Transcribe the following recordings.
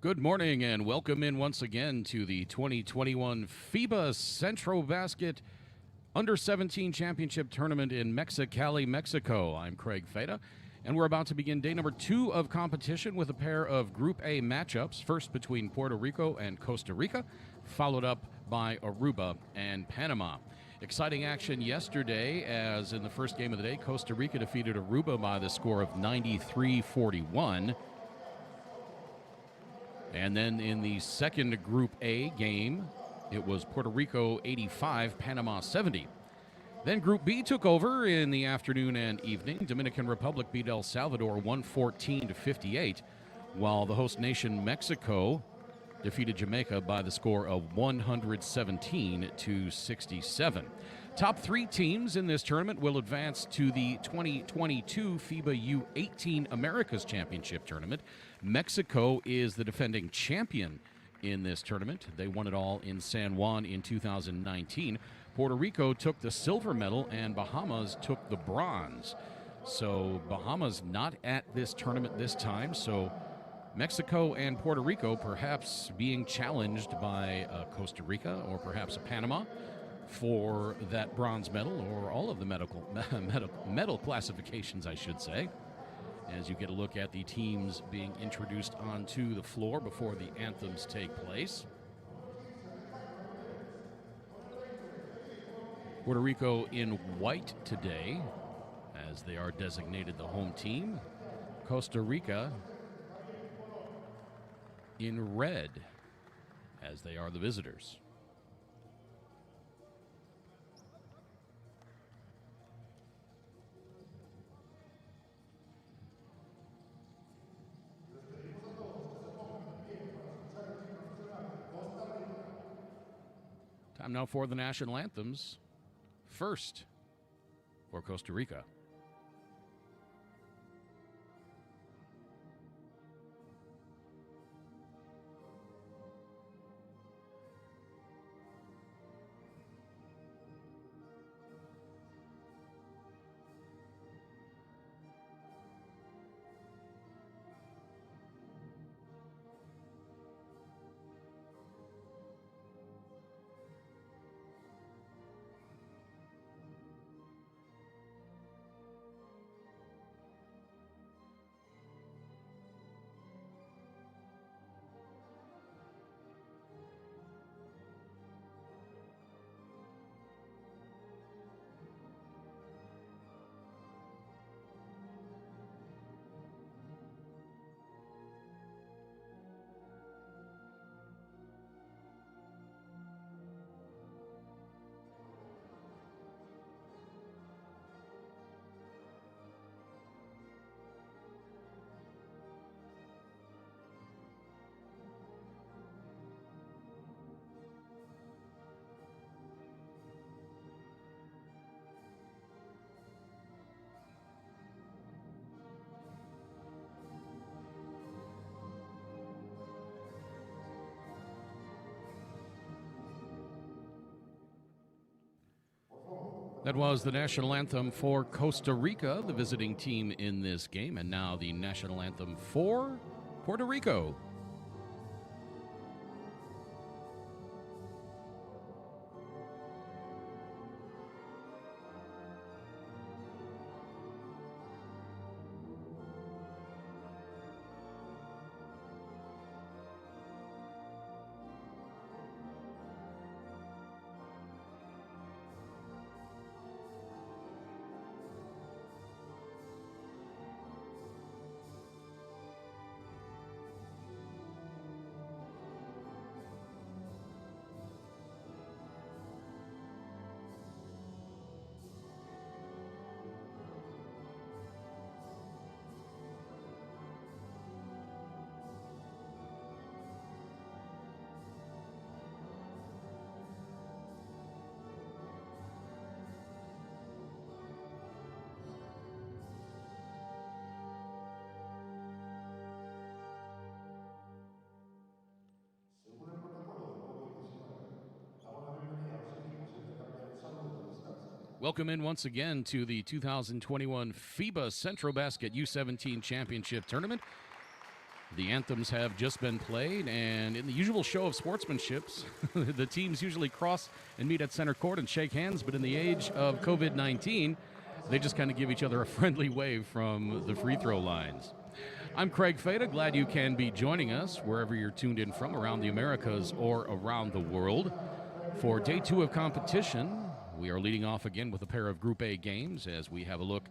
Good morning and welcome in once again to the 2021 FIBA Centrobasket Under-17 Championship Tournament in Mexicali, Mexico. I'm Craig Feda, and we're about to begin day number 2 of competition with a pair of Group A matchups, first between Puerto Rico and Costa Rica, followed up by Aruba and Panama. Exciting action yesterday as in the first game of the day, Costa Rica defeated Aruba by the score of 93-41. And then in the second Group A game, it was Puerto Rico 85, Panama 70. Then Group B took over in the afternoon and evening. Dominican Republic beat El Salvador 114-58, while the host nation Mexico defeated Jamaica by the score of 117-67. Top 3 teams in this tournament will advance to the 2022 FIBA U18 Americas Championship Tournament. Mexico is the defending champion in this tournament. They won it all in San Juan in 2019. Puerto Rico took the silver medal and Bahamas took the bronze. So Bahamas not at this tournament this time, so Mexico and Puerto Rico perhaps being challenged by Costa Rica or perhaps Panama for that bronze medal, or all of the medal classifications, I should say, as you get a look at the teams being introduced onto the floor before the anthems take place. Puerto Rico in white today, as they are designated the home team. Costa Rica in red, as they are the visitors. Time now for the national anthems. First, for Costa Rica. That was the national anthem for Costa Rica, the visiting team in this game, and now the national anthem for Puerto Rico. Welcome in once again to the 2021 FIBA Centrobasket U17 Championship Tournament. The anthems have just been played, and in the usual show of sportsmanships, the teams usually cross and meet at center court and shake hands, but in the age of COVID-19, they just kind of give each other a friendly wave from the free throw lines. I'm Craig Fada. Glad you can be joining us wherever you're tuned in from around the Americas or around the world. For day 2 of competition, we are leading off again with a pair of Group A games as we have a look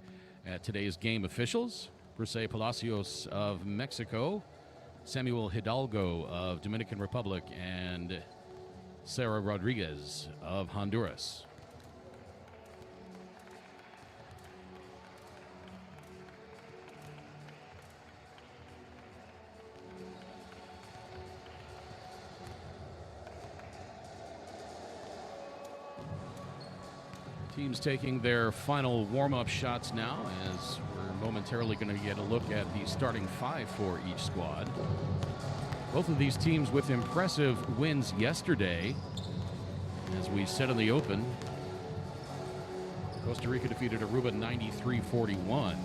at today's game officials. Jose Palacios of Mexico, Samuel Hidalgo of Dominican Republic, and Sarah Rodriguez of Honduras. Teams taking their final warm-up shots now as we're momentarily going to get a look at the starting 5 for each squad. Both of these teams with impressive wins yesterday. As we said in the open, Costa Rica defeated Aruba 93-41.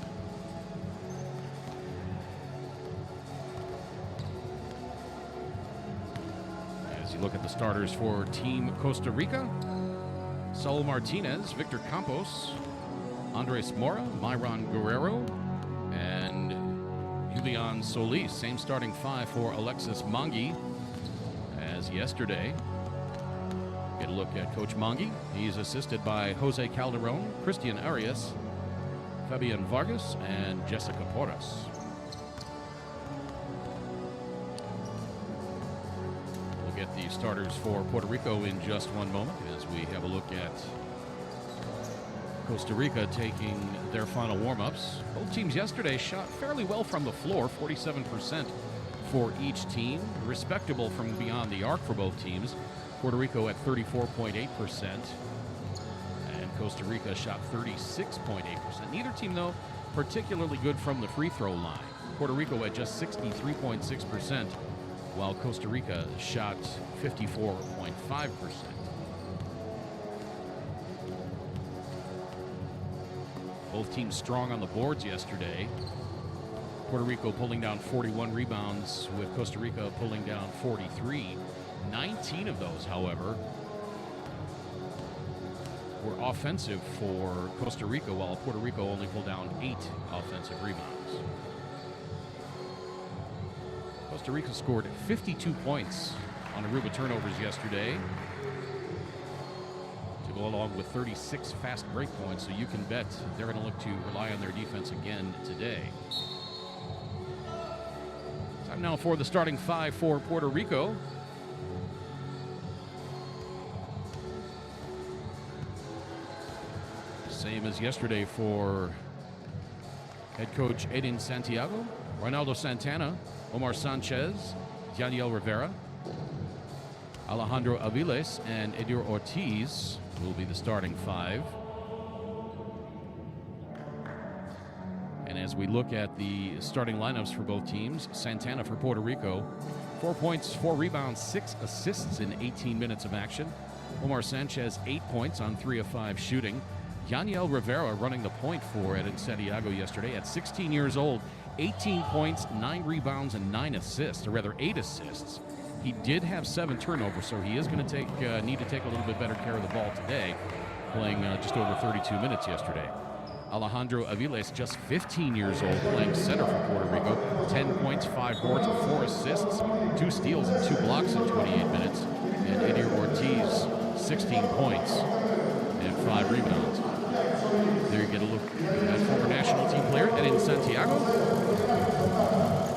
As you look at the starters for Team Costa Rica, Saul Martinez, Victor Campos, Andres Mora, Myron Guerrero, and Julian Solis. Same starting 5 for Alexis Mangi as yesterday. Get a look at Coach Mangi. He's assisted by Jose Calderon, Christian Arias, Fabian Vargas, and Jessica Porras. Get the starters for Puerto Rico in just one moment as we have a look at Costa Rica taking their final warm-ups. Both teams yesterday shot fairly well from the floor, 47% for each team. Respectable from beyond the arc for both teams. Puerto Rico at 34.8%, and Costa Rica shot 36.8%. Neither team, though, particularly good from the free throw line. Puerto Rico at just 63.6%. While Costa Rica shot 54.5%. Both teams strong on the boards yesterday. Puerto Rico pulling down 41 rebounds, with Costa Rica pulling down 43. 19 of those, however, were offensive for Costa Rica, while Puerto Rico only pulled down 8 offensive rebounds. Costa Rica scored 52 points on Aruba turnovers yesterday to go along with 36 fast break points, so you can bet they're going to look to rely on their defense again today. Time now for the starting 5 for Puerto Rico. Same as yesterday for head coach Edin Santiago, Ronaldo Santana, Omar Sanchez, Daniel Rivera, Alejandro Aviles, and Edir Ortiz will be the starting 5. And as we look at the starting lineups for both teams, Santana for Puerto Rico, 4 points, 4 rebounds, 6 assists in 18 minutes of action. Omar Sanchez, 8 points on 3 of 5 shooting. Daniel Rivera running the point for Edin Santiago yesterday at 16 years old. 18 points, 9 rebounds, and 9 assists, or rather 8 assists. He did have 7 turnovers, so he is going to need to take a little bit better care of the ball today, playing just over 32 minutes yesterday. Alejandro Aviles, just 15 years old, playing center for Puerto Rico. 10 points, 5 boards, 4 assists, 2 steals, and 2 blocks in 28 minutes. And Edir Ortiz, 16 points and 5 rebounds. There you get a look at former national team player Edin Santiago.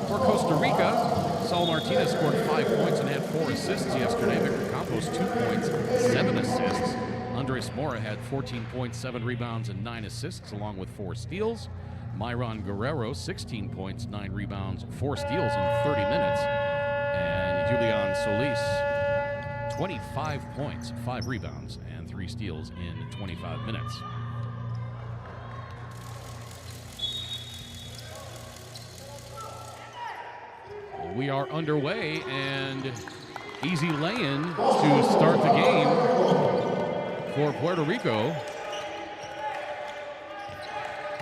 For Costa Rica, Saul Martinez scored 5 points and had 4 assists yesterday. Victor Campos, 2 points, 7 assists. Andres Mora had 14 points, 7 rebounds, and 9 assists, along with 4 steals. Myron Guerrero, 16 points, 9 rebounds, 4 steals in 30 minutes. And Julian Solis, 25 points, 5 rebounds, and 3 steals in 25 minutes. We are underway, and easy lay-in to start the game for Puerto Rico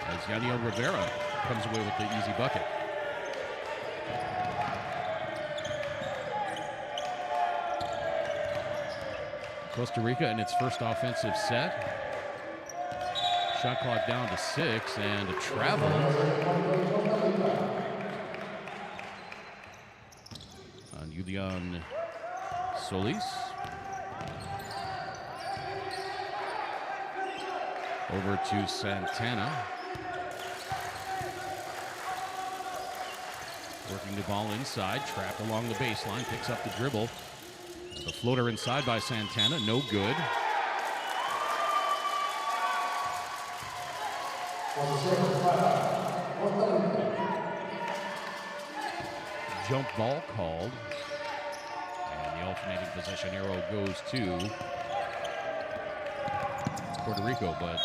as Daniel Rivera comes away with the easy bucket. Costa Rica in its first offensive set. Shot clock down to 6 and a travel. On Julian Solis. Over to Santana. Working the ball inside, trapped along the baseline, picks up the dribble. The floater inside by Santana, no good. Jump ball called. And the alternating possession arrow goes to Puerto Rico, but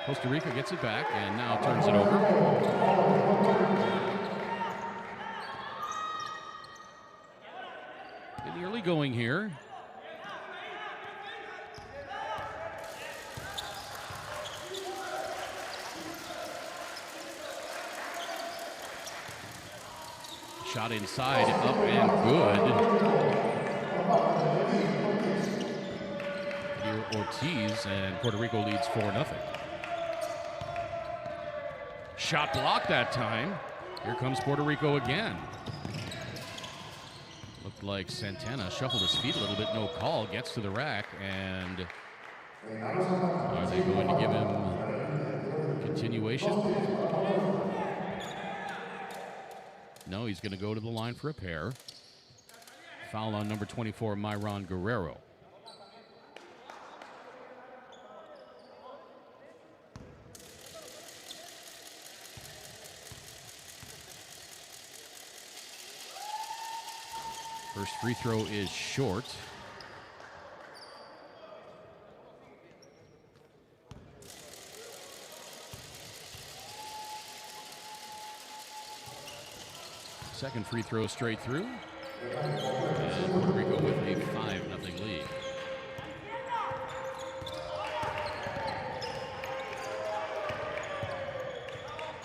Costa Rica gets it back and now turns it over. In the early going here. Shot inside, up and good. Here Ortiz, and Puerto Rico leads 4-0. Shot blocked that time. Here comes Puerto Rico again. Looked like Santana shuffled his feet a little bit, no call, gets to the rack, and are they going to give him continuation? No, he's going to go to the line for a pair. Foul on number 24, Myron Guerrero. First free throw is short. Second free throw straight through. And Puerto Rico with a 5-0 lead.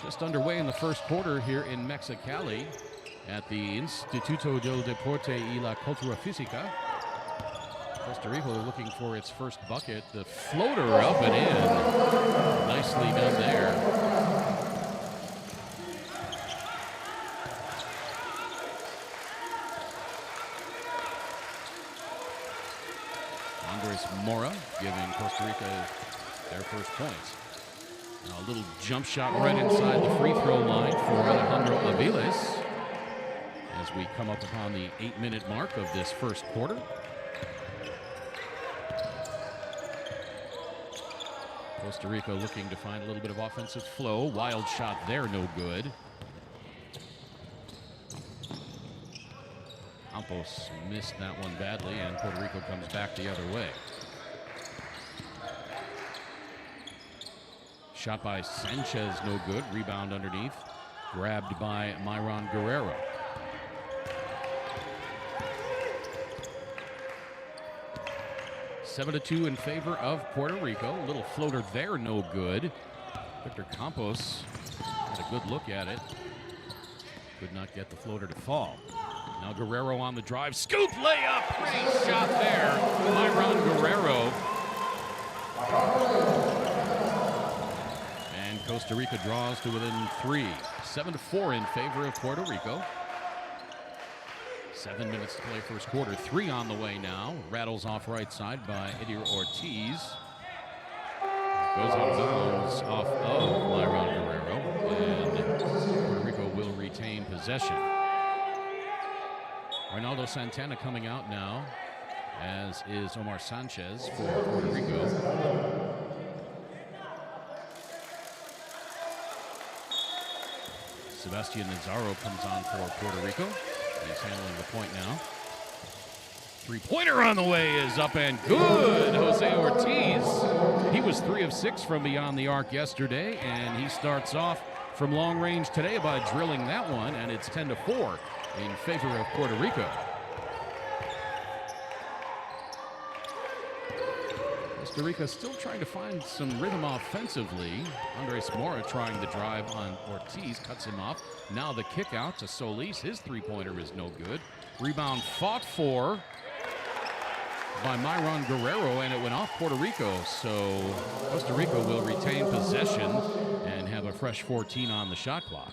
Just underway in the first quarter here in Mexicali at the Instituto del Deporte y la Cultura Física. Costa Rica looking for its first bucket. The floater up and in. Nicely done there. Mora giving Costa Rica their first points. Now a little jump shot right inside the free throw line for Alejandro Aviles as we come up upon the 8-minute mark of this first quarter. Costa Rica looking to find a little bit of offensive flow. Wild shot there, no good. Campos missed that one badly, and Puerto Rico comes back the other way. Shot by Sanchez, no good. Rebound underneath. Grabbed by Myron Guerrero. Seven to 2 in favor of Puerto Rico. A little floater there, no good. Victor Campos had a good look at it. Could not get the floater to fall. Now Guerrero on the drive. Scoop layup. Pretty shot there. Myron Guerrero. And Costa Rica draws to within 3. 7-4 in favor of Puerto Rico. 7 minutes to play first quarter. 3 on the way now. Rattles off right side by Edir Ortiz. Goes out of bounds off of Myron Guerrero. And Puerto Rico will retain possession. Ronaldo Santana coming out now, as is Omar Sanchez for Puerto Rico. Sebastian Nazaro comes on for Puerto Rico. He's handling the point now. Three-pointer on the way is up and good. Jose Ortiz. He was 3 of 6 from beyond the arc yesterday, and he starts off from long range today by drilling that one, and it's 10-4 in favor of Puerto Rico. Costa Rica still trying to find some rhythm offensively. Andres Mora trying to drive on Ortiz, cuts him off. Now the kick out to Solis. His three-pointer is no good. Rebound fought for. by Myron Guerrero, and it went off Puerto Rico. So Costa Rica will retain possession and have a fresh 14 on the shot clock.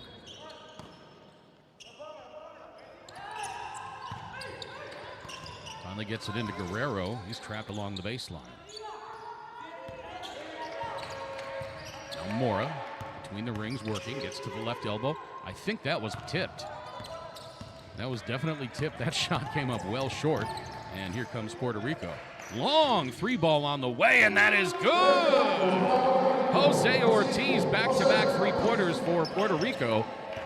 Finally gets it into Guerrero. He's trapped along the baseline. Now Mora, between the rings, working, gets to the left elbow. I think that was tipped. That was definitely tipped. That shot came up well short. And here comes Puerto Rico. Long three ball on the way, and that is good! Jose Ortiz back-to-back three-pointers for Puerto Rico.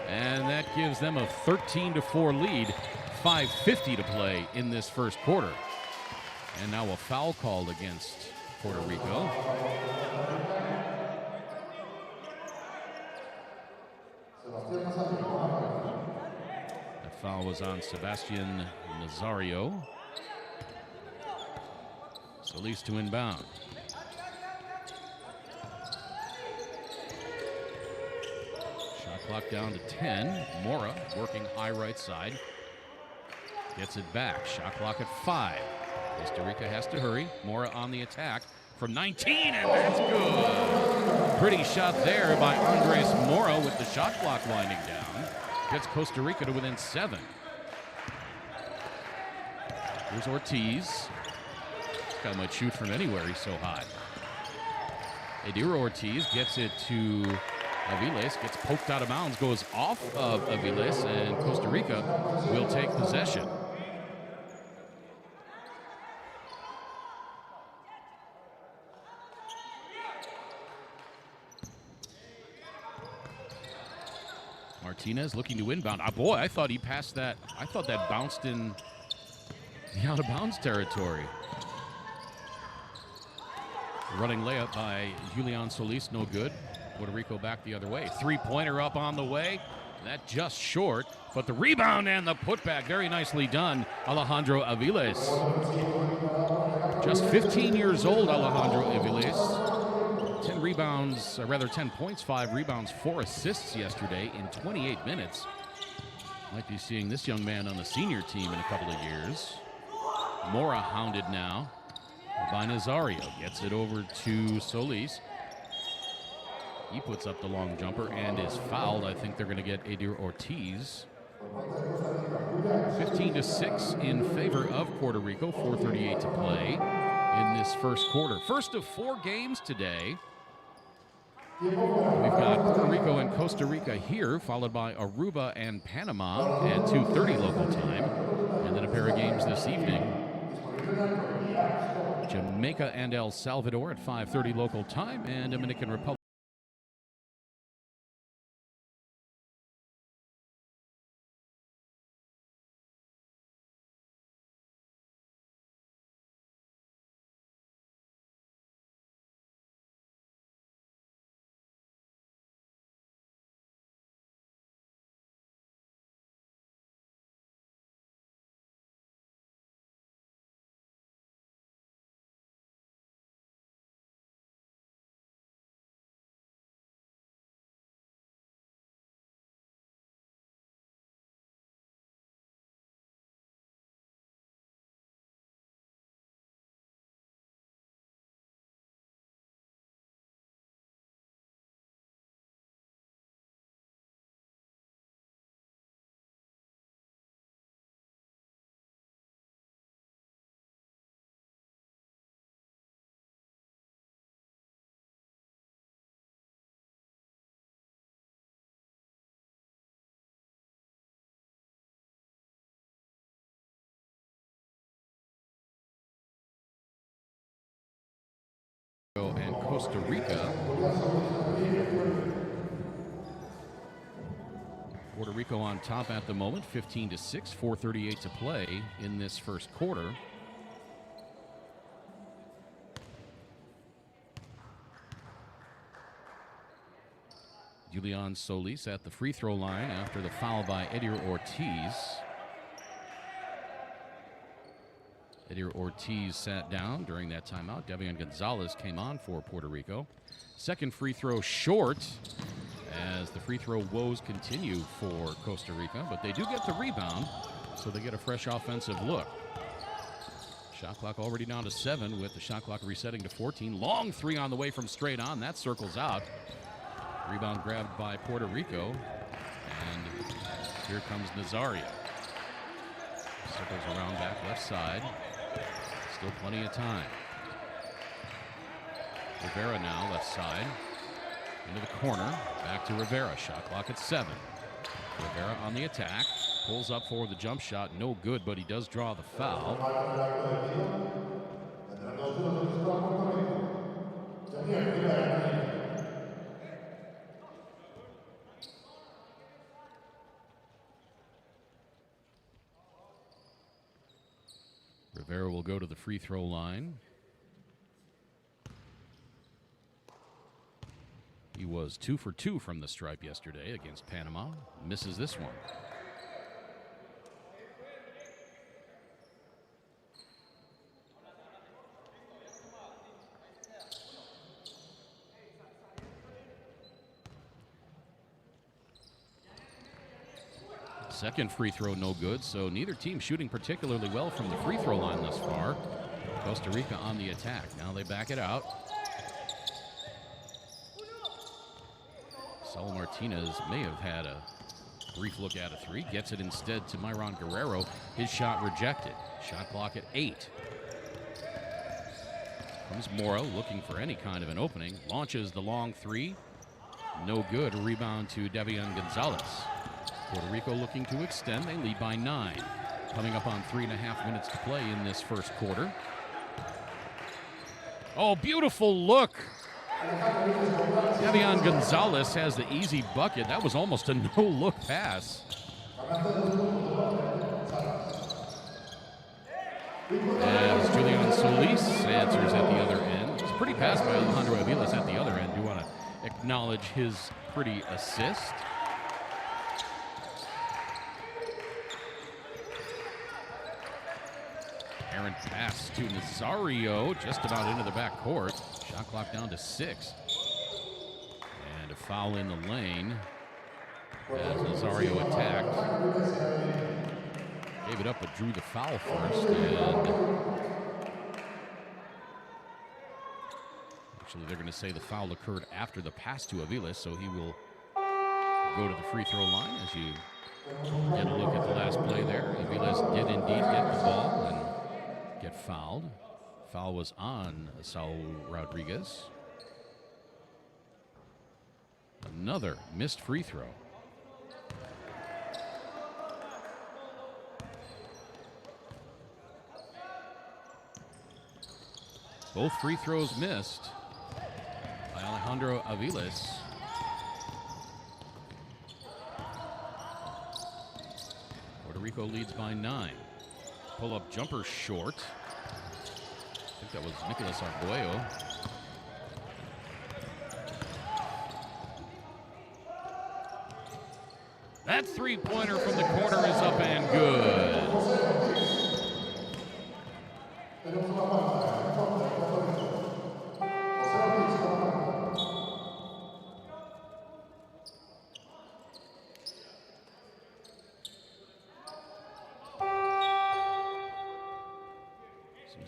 And that gives them a 13-4 lead. 5:50 to play in this first quarter. And now a foul called against Puerto Rico. That foul was on Sebastian Nazario. Solis to inbound. Shot clock down to 10. Mora working high right side. Gets it back. Shot clock at 5. Costa Rica has to hurry. Mora on the attack from 19, and that's good. Pretty shot there by Andres Mora with the shot clock winding down. Gets Costa Rica to within 7. Here's Ortiz. This guy might shoot from anywhere. He's so hot. Edir Ortiz gets it to Aviles, gets poked out of bounds, goes off of Aviles, and Costa Rica will take possession. Martinez looking to inbound. Ah, boy, I thought he passed that. I thought that bounced in the out-of-bounds territory. Running layup by Julian Solis, no good. Puerto Rico back the other way. Three-pointer up on the way. That just short, but the rebound and the putback, very nicely done. Alejandro Aviles. Just 15 years old, Alejandro Aviles. 10 rebounds, 10 points, 5 rebounds, 4 assists yesterday in 28 minutes. Might be seeing this young man on the senior team in a couple of years. Mora hounded now by Nazario. Gets it over to Solis. He puts up the long jumper and is fouled. I think they're going to get Edir Ortiz. 15-6 in favor of Puerto Rico. 4:38 to play in this first quarter. First of 4 games today. We've got Puerto Rico and Costa Rica here, followed by Aruba and Panama at 2:30 local time. And then a pair of games this evening. Jamaica and El Salvador at 5:30 local time, and Dominican Republic. And Costa Rica. Puerto Rico on top at the moment, 15-6, 4:38 to play in this first quarter. Julian Solis at the free throw line after the foul by Edir Ortiz. Edir Ortiz sat down during that timeout. Devian Gonzalez came on for Puerto Rico. Second free throw short as the free throw woes continue for Costa Rica, but they do get the rebound, so they get a fresh offensive look. Shot clock already down to 7 with the shot clock resetting to 14. Long three on the way from straight on. That circles out. Rebound grabbed by Puerto Rico. And here comes Nazario. Circles around back left side. Still plenty of time. Rivera now left side. Into the corner. Back to Rivera. Shot clock at 7. Rivera on the attack. Pulls up for the jump shot. No good, but he does draw the foul. Rivera will go to the free throw line. He was 2 for 2 from the stripe yesterday against Panama. Misses this one. Second free throw no good, so neither team shooting particularly well from the free throw line thus far. Costa Rica on the attack. Now they back it out. Saul Martinez may have had a brief look at a three. Gets it instead to Myron Guerrero. His shot rejected. Shot clock at 8. Comes Mora looking for any kind of an opening. Launches the long three. No good. A rebound to Devian Gonzalez. Puerto Rico looking to extend. They lead by 9. Coming up on 3.5 minutes to play in this first quarter. Oh, beautiful look. Devian Gonzalez has the easy bucket. That was almost a no-look pass. As Julian Solis answers at the other end. It's a pretty pass by Alejandro Aviles at the other end. Do you want to acknowledge his pretty assist? Errant pass to Nazario, just about into the backcourt. Shot clock down to 6. And a foul in the lane as Nazario attacked. Gave it up but drew the foul first. And actually, they're going to say the foul occurred after the pass to Aviles, so he will go to the free throw line as you get a look at the last play there. Aviles did indeed get the ball and get fouled. Foul was on Saul Rodriguez. Another missed free throw. Both free throws missed by Alejandro Aviles. Puerto Rico leads by 9. Pull-up jumper short. I think that was Nicolas Arguello. That three-pointer from the corner is up and good.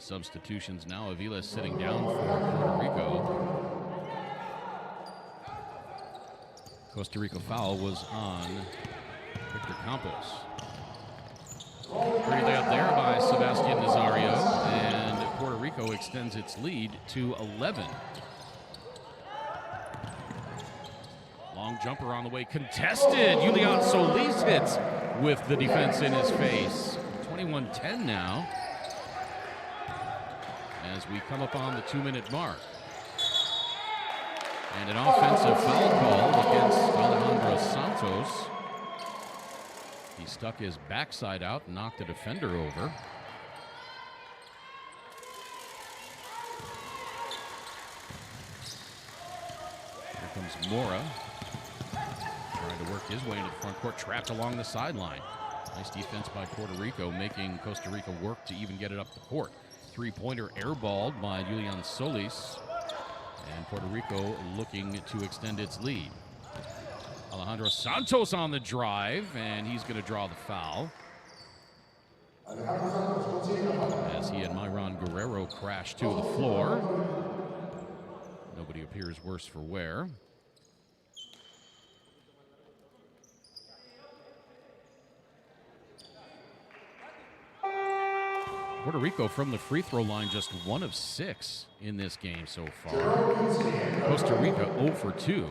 Substitutions now. Aviles sitting down for Puerto Rico. Costa Rica foul was on Victor Campos. Pretty laid there by Sebastian Nazario, and Puerto Rico extends its lead to 11. Long jumper on the way, contested. Julian Solis hits with the defense in his face. 21-10 now. As we come up on the 2-minute mark. And an offensive foul call against Alejandro Santos. He stuck his backside out and knocked a defender over. Here comes Mora. Trying to work his way into the front court, trapped along the sideline. Nice defense by Puerto Rico, making Costa Rica work to even get it up the court. Three-pointer airballed by Julian Solis. And Puerto Rico looking to extend its lead. Alejandro Santos on the drive, and he's going to draw the foul. As as he and Myron Guerrero crash to the floor. Nobody appears worse for wear. Puerto Rico from the free throw line just 1 of 6 in this game so far. Costa Rica 0 for 2.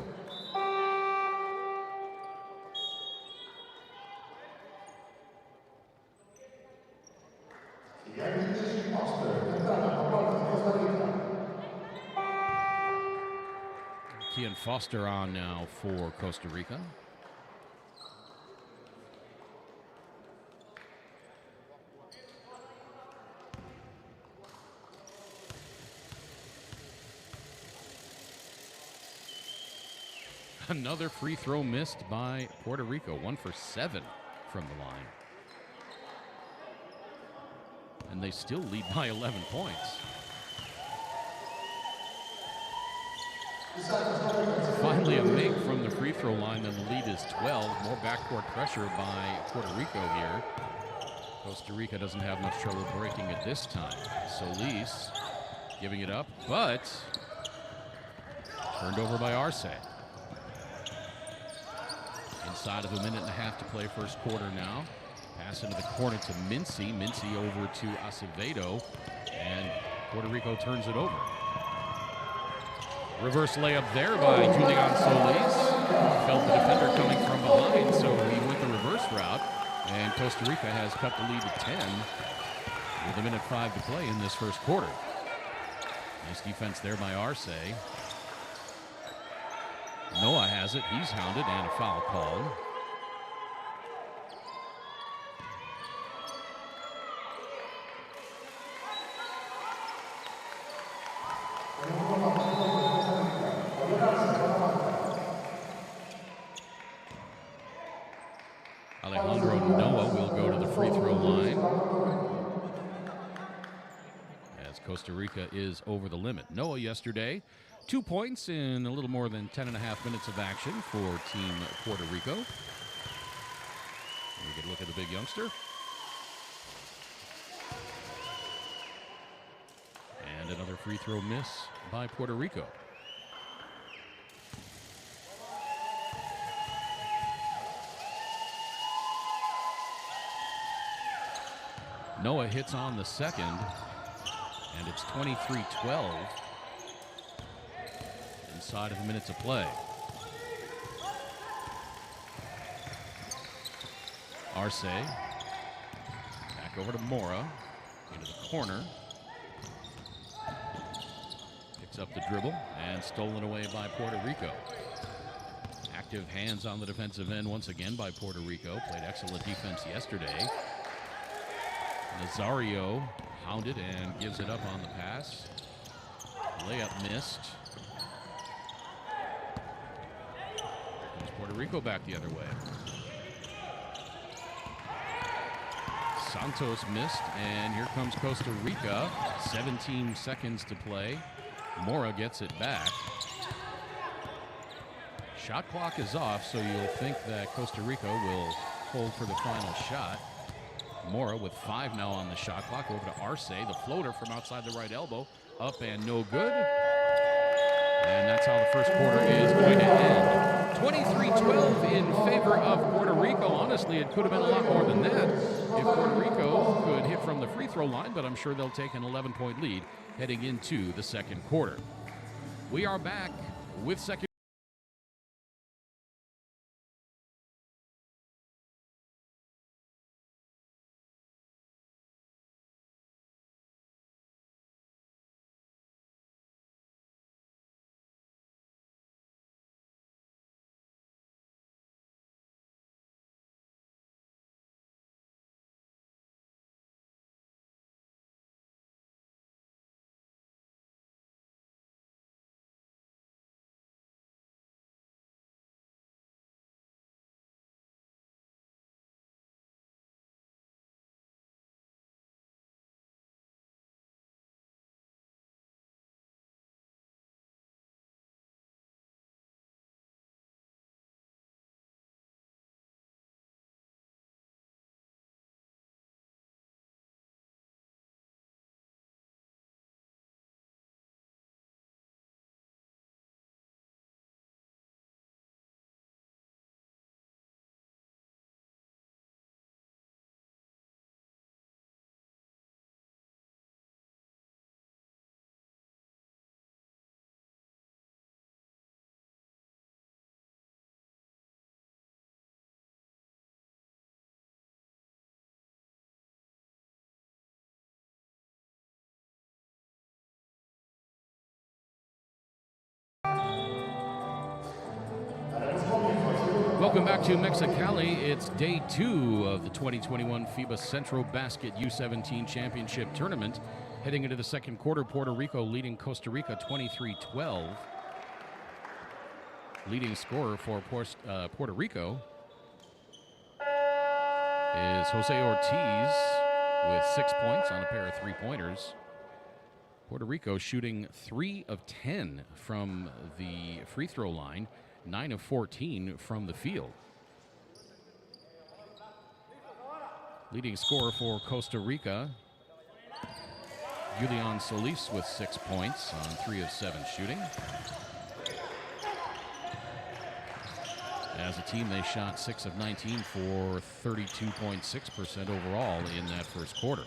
Kian Foster on now for Costa Rica. Another free throw missed by Puerto Rico. 1 for 7 from the line. And they still lead by 11 points. Finally a make from the free throw line, and the lead is 12. More backcourt pressure by Puerto Rico here. Costa Rica doesn't have much trouble breaking it this time. Solis giving it up, but turned over by Arce. Inside of a minute and a half to play first quarter now. Pass into the corner to Mincy. Mincy over to Acevedo, and Puerto Rico turns it over. Reverse layup there by Julian Solis. Felt the defender coming from behind, so he went the reverse route, and Costa Rica has cut the lead to 10 with 1:05 to play in this first quarter. Nice defense there by Arce. Noah has it. He's hounded, and a foul called. Alejandro Noah will go to the free throw line as Costa Rica is over the limit. Noah yesterday, 2 points in a little more than 10.5 minutes of action for Team Puerto Rico. We get a look at the big youngster. And another free throw miss by Puerto Rico. Noah hits on the second, and it's 23-12 inside of a minute to play. Arce back over to Mora into the corner. Picks up the dribble and stolen away by Puerto Rico. Active hands on the defensive end once again by Puerto Rico. Played excellent defense yesterday. Nazario hounded and gives it up on the pass. Layup missed. Comes Puerto Rico back the other way. Santos missed, and here comes Costa Rica. 17 seconds to play. Mora gets it back. Shot clock is off, so you'll think that Costa Rica will hold for the final shot. Mora with 5 now on the shot clock. Over to Arce, the floater from outside the right elbow. Up and no good. And that's how the first quarter is going to end. 23-12 in favor of Puerto Rico. Honestly, it could have been a lot more than that if Puerto Rico could hit from the free throw line, but I'm sure they'll take an 11-point lead heading into the second quarter. We are back with second Welcome back to Mexicali. It's day 2 of the 2021 FIBA Centrobasket U17 Championship Tournament. Heading into the second quarter, Puerto Rico leading Costa Rica 23-12. Leading scorer for Puerto Rico is Jose Ortiz with 6 points on a pair of three-pointers. Puerto Rico shooting 3 of 10 from the free throw line, 9 of 14 from the field. Leading scorer for Costa Rica, Julian Solis with 6 points on 3 of 7 shooting. As a team, they shot 6 of 19 for 32.6% overall in that first quarter.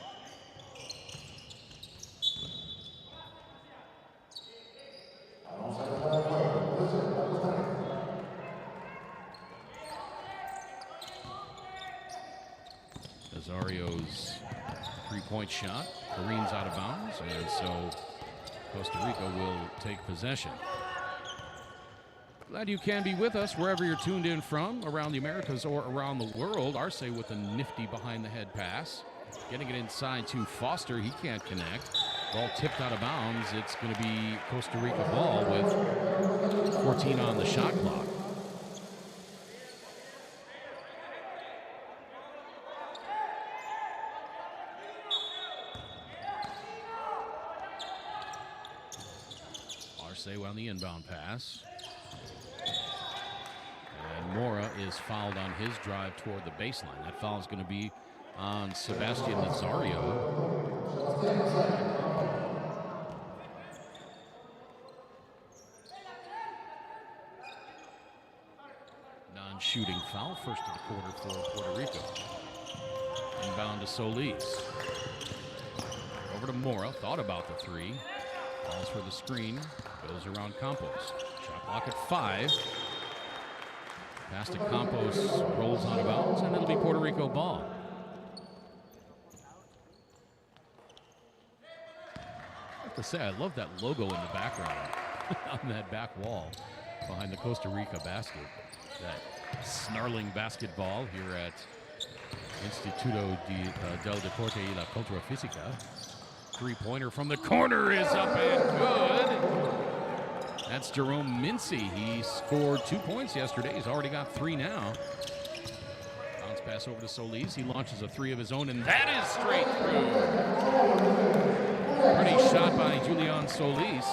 Nazario's three-point shot careens out of bounds, and so Costa Rica will take possession. Glad you can be with us wherever you're tuned in from, around the Americas or around the world. Arce with a nifty behind-the-head pass. Getting it inside to Foster. He can't connect. Ball tipped out of bounds. It's going to be Costa Rica ball with 14 on the shot clock. Arce on the inbound pass. And Mora is fouled on his drive toward the baseline. That foul is going to be on Sebastian Nazario. Non-shooting foul, first of the quarter for Puerto Rico. Inbound to Solis. Over to Mora, thought about the three. Calls for the screen, goes around Campos. Shot clock at 5. Pass to Campos, rolls out of bounds, and it'll be Puerto Rico ball. I have to say, I love that logo in the background on that back wall behind the Costa Rica basket. That snarling basketball here at Instituto del Deporte y la Cultura Física. Three-pointer from the corner is up and good. That's Jerome Mincy. He scored 2 points yesterday. He's already got 3 now. Bounce pass over to Solis. He launches a 3 of his own, and that is straight through. Pretty shot by Julian Solis.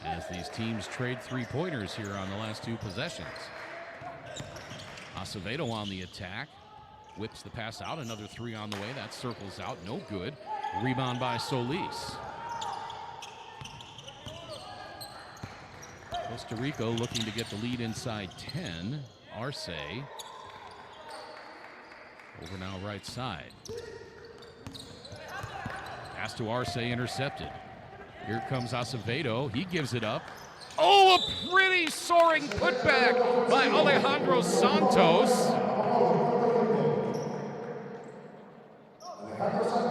As these teams trade three-pointers here on the last 2 possessions. Acevedo on the attack. Whips the pass out. Another 3 on the way. That circles out. No good. Rebound by Solis. Costa Rica looking to get the lead inside 10. Arce. Over now right side. Pass to Arce intercepted. Here comes Acevedo. He gives it up. Oh, a pretty soaring putback by Alejandro Santos.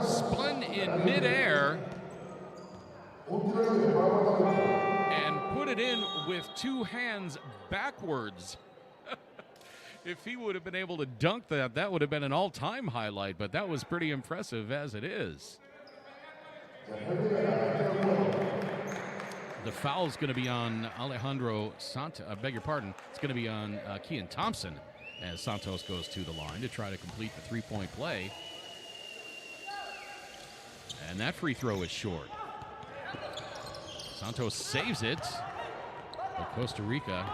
Spun in midair and put it in with 2 hands backwards. If he would have been able to dunk that, that would have been an all-time highlight, but that was pretty impressive as it is. The foul is going to be on Alejandro Santos. I beg your pardon. It's going to be on Kean Thompson as Santos goes to the line to try to complete the three-point play. And that free throw is short. Santos saves it, but Costa Rica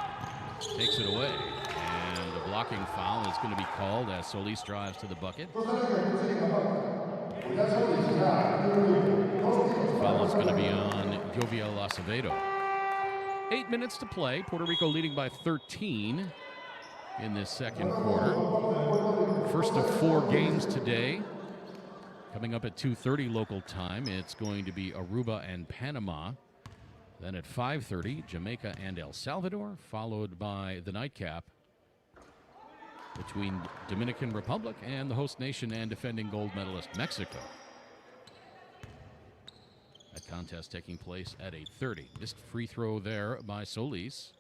takes it away. And the blocking foul is going to be called as Solis drives to the bucket. Foul is going to be on Joviel Acevedo. 8 minutes to play. Puerto Rico leading by 13 in this second quarter. First of 4 games today. Coming up at 2:30 local time, it's going to be Aruba and Panama. Then at 5:30, Jamaica and El Salvador, followed by the nightcap between Dominican Republic and the host nation and defending gold medalist Mexico. That contest taking place at 8:30. Missed free throw there by Solis.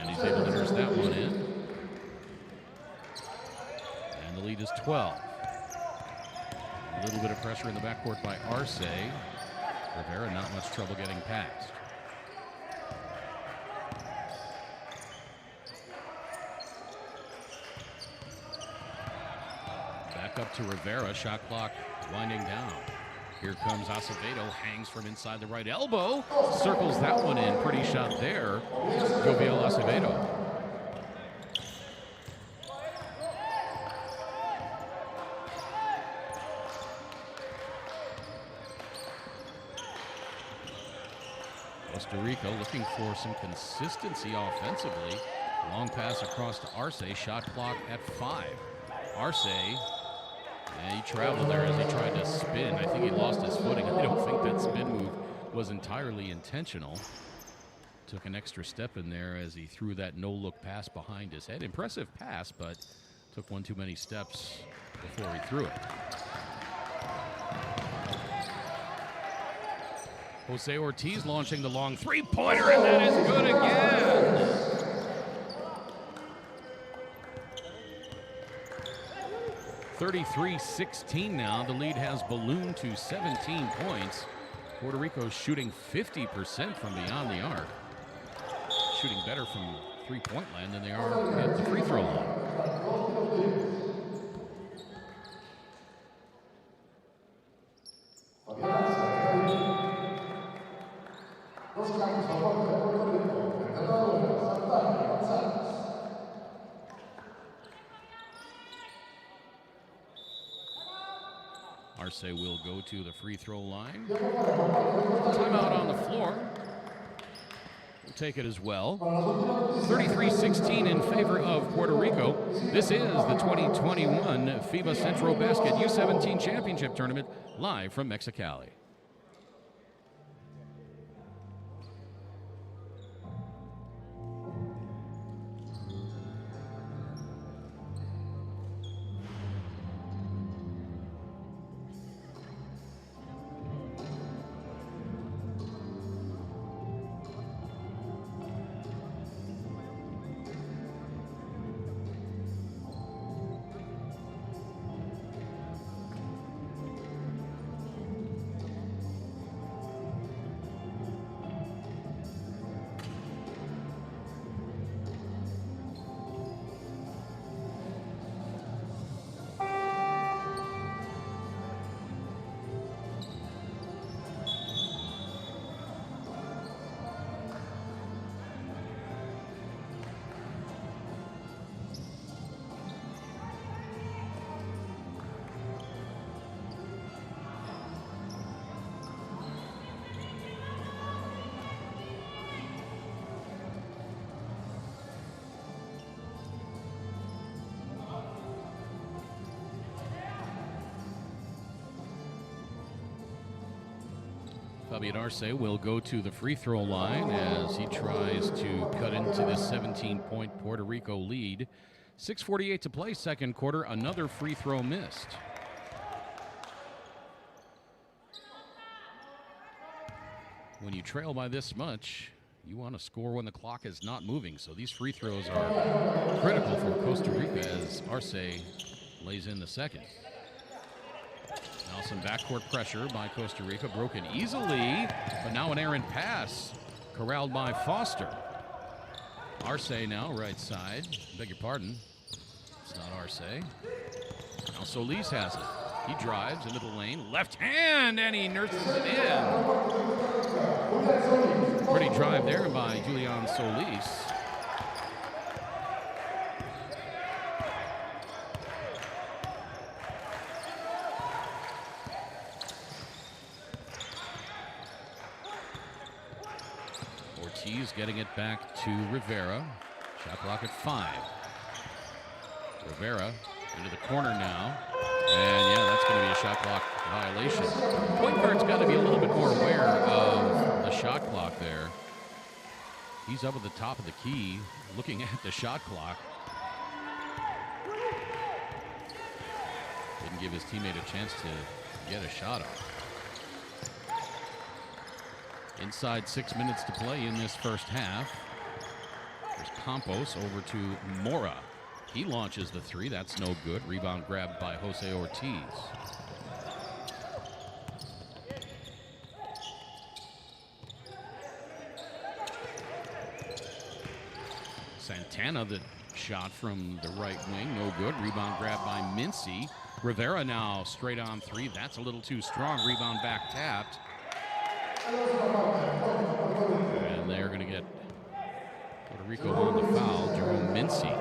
And he's able to nurse that one in. And the lead is 12. A little bit of pressure in the backcourt by Arce. Rivera not much trouble getting past. Back up to Rivera, shot clock winding down. Here comes Acevedo, hangs from inside the right elbow, circles that one in. Pretty shot there, Joviel Acevedo. Costa Rica looking for some consistency offensively. Long pass across to Arce, shot clock at 5. Arce, he traveled there as he tried to spin. I think he lost his footing. I don't think that spin move was entirely intentional. Took an extra step in there as he threw that no-look pass behind his head. Impressive pass, but took one too many steps before he threw it. Jose Ortiz launching the long three-pointer, and that is good again. 33-16 now. The lead has ballooned to 17 points. Puerto Rico shooting 50% from beyond the arc. Shooting better from three-point land than they are at the free throw line. Arce will go to the free throw line. Timeout on the floor. We'll take it as well. 33-16 in favor of Puerto Rico. This is the 2021 FIBA Centrobasket U17 Championship Tournament live from Mexicali. Fabian Arce will go to the free throw line as he tries to cut into this 17-point Puerto Rico lead. 6:48 to play, second quarter. Another free throw missed. When you trail by this much, you want to score when the clock is not moving. So these free throws are critical for Costa Rica as Arce lays in the second. Now some backcourt pressure by Costa Rica, broken easily, but now an errant pass, corralled by Foster. Arce now, right side, beg your pardon, it's not Arce. Now Solis has it. He drives into the lane, left hand, and he nurses it in. Pretty drive there by Julian Solis. Ortiz getting it back to Rivera. Shot clock at 5. Rivera into the corner now. And yeah, that's going to be a shot clock violation. Point guard's got to be a little bit more aware of the shot clock there. He's up at the top of the key looking at the shot clock. Didn't give his teammate a chance to get a shot off. Inside 6 minutes to play in this first half. There's Campos over to Mora. He launches the three. That's no good. Rebound grabbed by Jose Ortiz. Santana, the shot from the right wing, no good. Rebound grabbed by Mincy. Rivera now straight on three. That's a little too strong. Rebound back tapped. And they're going to get Puerto Rico on the foul. Jerome Mincy.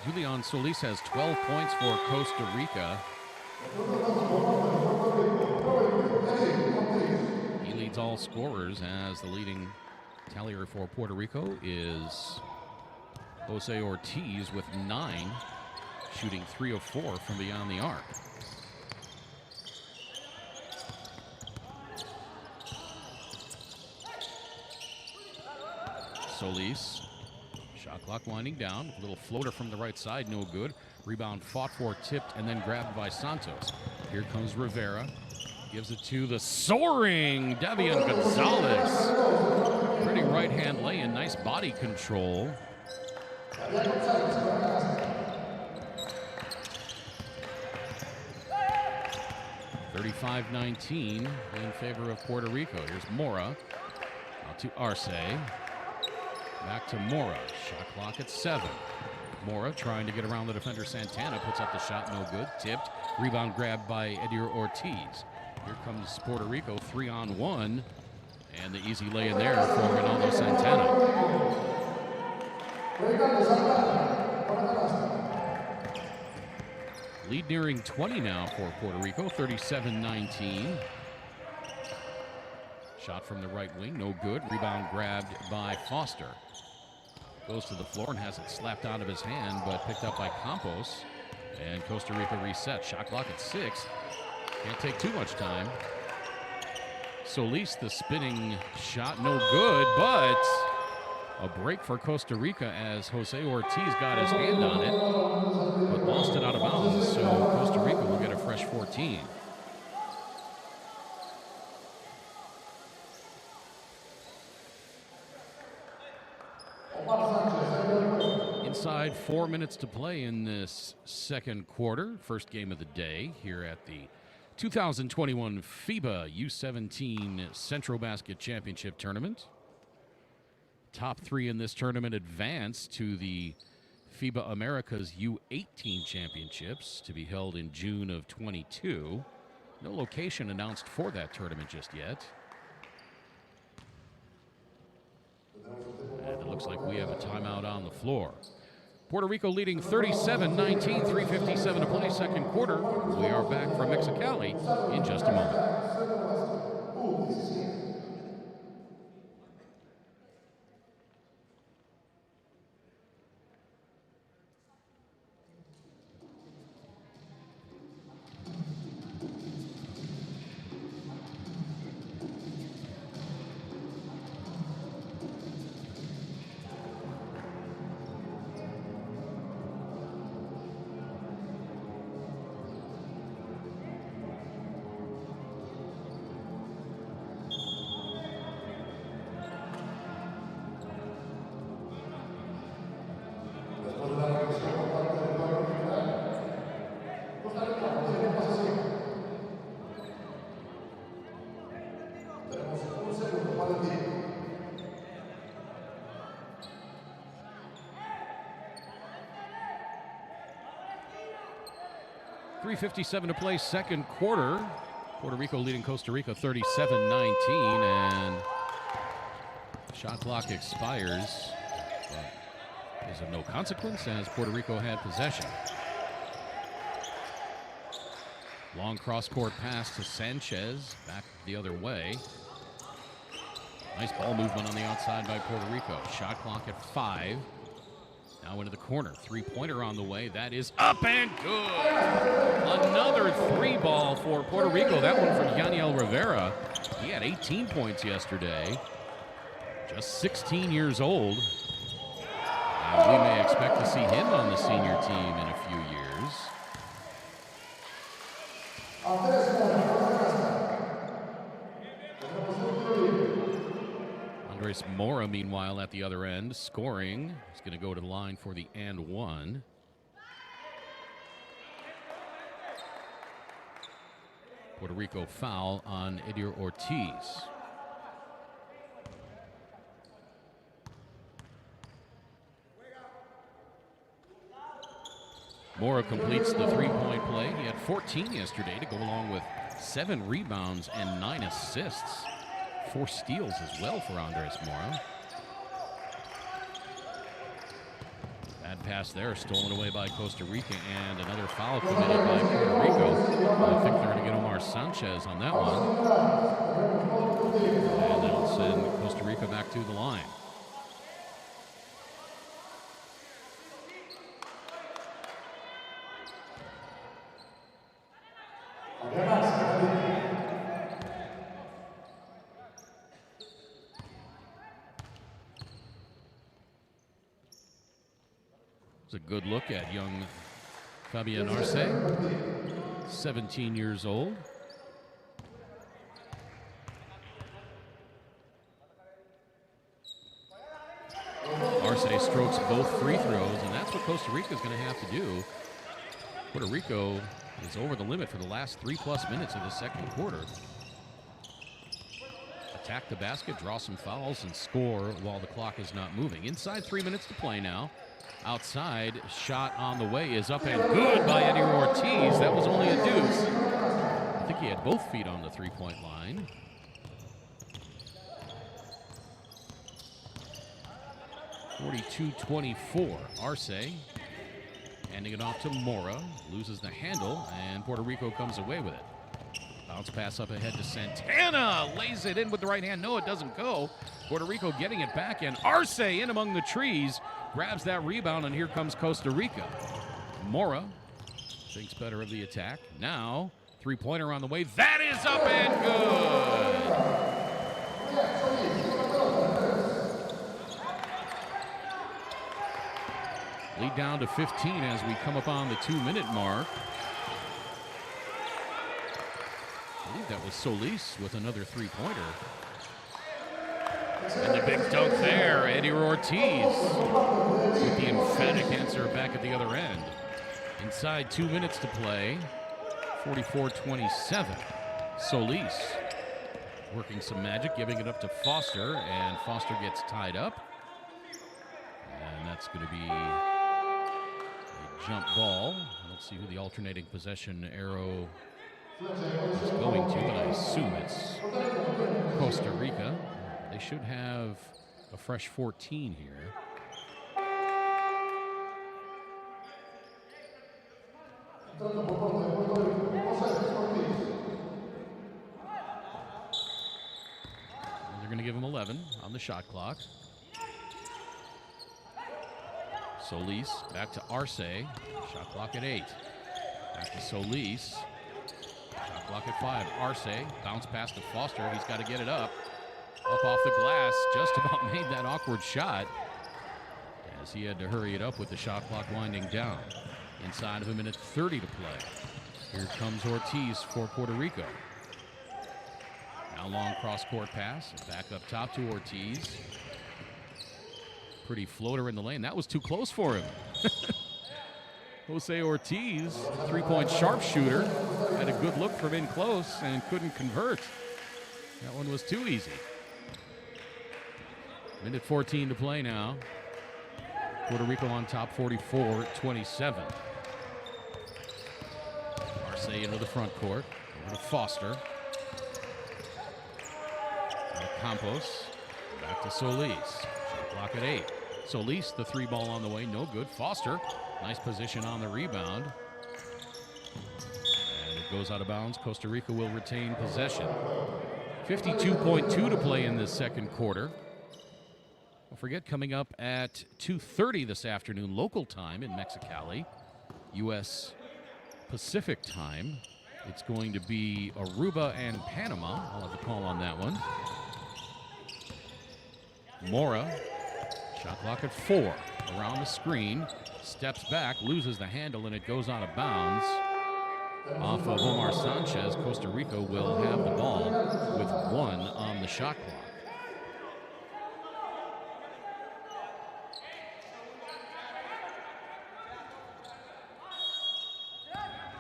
Julian Solis has 12 points for Costa Rica. He leads all scorers as the leading tallier for Puerto Rico is Jose Ortiz with 9, shooting 3 of 4 from beyond the arc. Solis, shot clock winding down. A little floater from the right side, no good. Rebound fought for, tipped, and then grabbed by Santos. Here comes Rivera. Gives it to the soaring Devian Gonzalez. Pretty right-hand lay-in, nice body control. 35-19 in favor of Puerto Rico. Here's Mora. Out to Arce. Back to Mora. Shot clock at 7. Mora trying to get around the defender Santana. Puts up the shot, no good. Tipped. Rebound grabbed by Edir Ortiz. Here comes Puerto Rico, 3-on-1. And the easy lay in there for Ronaldo Santana. Lead nearing 20 now for Puerto Rico, 37-19. Shot from the right wing, no good. Rebound grabbed by Foster. Goes to the floor and has it slapped out of his hand, but picked up by Campos. And Costa Rica resets. Shot clock at 6. Can't take too much time. Solis, the spinning shot, no good, but a break for Costa Rica as Jose Ortiz got his hand on it, but lost it out of bounds, so Costa Rica will get a fresh 14. Inside 4 minutes to play in this second quarter, first game of the day here at the 2021 FIBA U17 Centrobasket Championship Tournament. Top 3 in this tournament advance to the FIBA Americas U18 Championships to be held in June of 22. No location announced for that tournament just yet. And it looks like we have a timeout on the floor. Puerto Rico leading 37-19, 3:57 to play, second quarter. We are back from Mexicali in just a moment. 3:57 to play, second quarter. Puerto Rico leading Costa Rica 37-19, and shot clock expires, but is of no consequence as Puerto Rico had possession. Long cross-court pass to Sanchez, back the other way. Nice ball movement on the outside by Puerto Rico. Shot clock at 5. Now into the corner. Three-pointer on the way. That is up and good. Another 3-ball for Puerto Rico. That one from Yaniel Rivera. He had 18 points yesterday. Just 16 years old. And we may expect to see him on the senior team in a few years. Andres Mora, meanwhile, at the other end, scoring. He's going to go to the line for the and one. Puerto Rico foul on Edir Ortiz. Mora completes the three-point play. He had 14 yesterday to go along with 7 rebounds and 9 assists. 4 steals as well for Andres Mora. Bad pass there, stolen away by Costa Rica, and another foul committed by Puerto Rico. I think they're going to get Omar Sanchez on that one. And that'll send Costa Rica back to the line. A good look at young Fabian Arce, 17 years old. Arce strokes both free throws, and that's what Costa Rica is going to have to do. Puerto Rico is over the limit for the last 3+ minutes of the second quarter. Attack the basket, draw some fouls, and score while the clock is not moving. Inside 3 minutes to play now. Outside, shot on the way is up and good by Edir Ortiz. That was only a deuce. I think he had both feet on the three-point line. (42-24). Arce handing it off to Mora. Loses the handle, and Puerto Rico comes away with it. Bounce pass up ahead to Santana. Lays it in with the right hand. No, it doesn't go. Puerto Rico getting it back, and Arce in among the trees. Grabs that rebound, and here comes Costa Rica. Mora thinks better of the attack. Now, three-pointer on the way. That is up and good. Lead down to 15 as we come up on the 2-minute mark. I believe that was Solis with another three-pointer. And the big dunk there, Edir Ortiz with the emphatic answer back at the other end. Inside 2 minutes to play, 44-27. Solis working some magic, giving it up to Foster, and Foster gets tied up. And that's going to be a jump ball. Let's see who the alternating possession arrow is going to, but I assume it's Costa Rica. They should have a fresh 14 here. They're going to give him 11 on the shot clock. Solis back to Arce. Shot clock at 8. Back to Solis. Shot clock at 5. Arce bounce pass to Foster. He's got to get it up. Up off the glass, just about made that awkward shot as he had to hurry it up with the shot clock winding down. Inside of a minute 30 to play. Here comes Ortiz for Puerto Rico. Now long cross-court pass, back up top to Ortiz. Pretty floater in the lane. That was too close for him. Jose Ortiz, three-point sharpshooter, had a good look from in close and couldn't convert. That one was too easy. Minute 14 to play now. Puerto Rico on top, 44-27. Arce into the front court. Over to Foster. Campos. Back to Solis. Shot clock at 8. Solis, the three ball on the way. No good. Foster. Nice position on the rebound. And it goes out of bounds. Costa Rica will retain possession. 52.2 to play in this second quarter. Don't forget, coming up at 2:30 this afternoon, local time in Mexicali, U.S. Pacific time, it's going to be Aruba and Panama. I'll have the call on that one. Mora, shot clock at 4. Around the screen, steps back, loses the handle, and it goes out of bounds. Off of Omar Sanchez, Costa Rica will have the ball with 1 on the shot clock.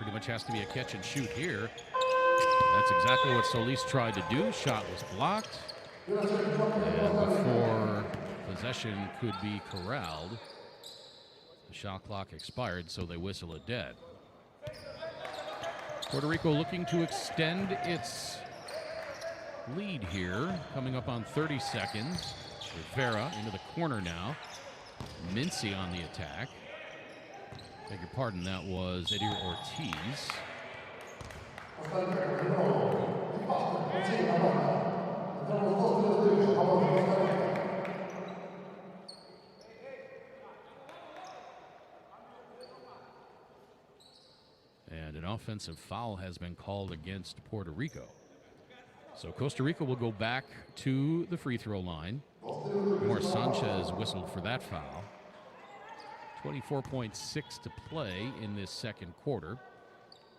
Pretty much has to be a catch and shoot here. That's exactly what Solis tried to do. Shot was blocked. And before possession could be corralled, the shot clock expired, so they whistle it dead. Puerto Rico looking to extend its lead here, coming up on 30 seconds. Rivera into the corner now. Mincy on the attack. Beg your pardon, that was Eddie Ortiz. And an offensive foul has been called against Puerto Rico. So Costa Rica will go back to the free throw line. More Sanchez whistled for that foul. 24.6 to play in this second quarter.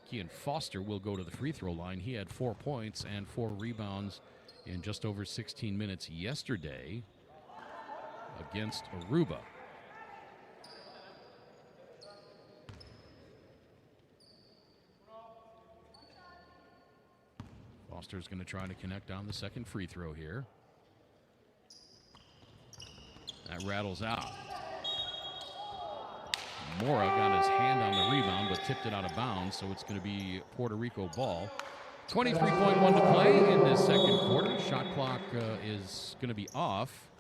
Kean Foster will go to the free throw line. He had 4 points and 4 rebounds in just over 16 minutes yesterday against Aruba. Foster's going to try to connect on the second free throw here. That rattles out. Mora got his hand on the rebound but tipped it out of bounds, so it's going to be Puerto Rico ball. 23.1 to play in this second quarter. Shot clock is going to be off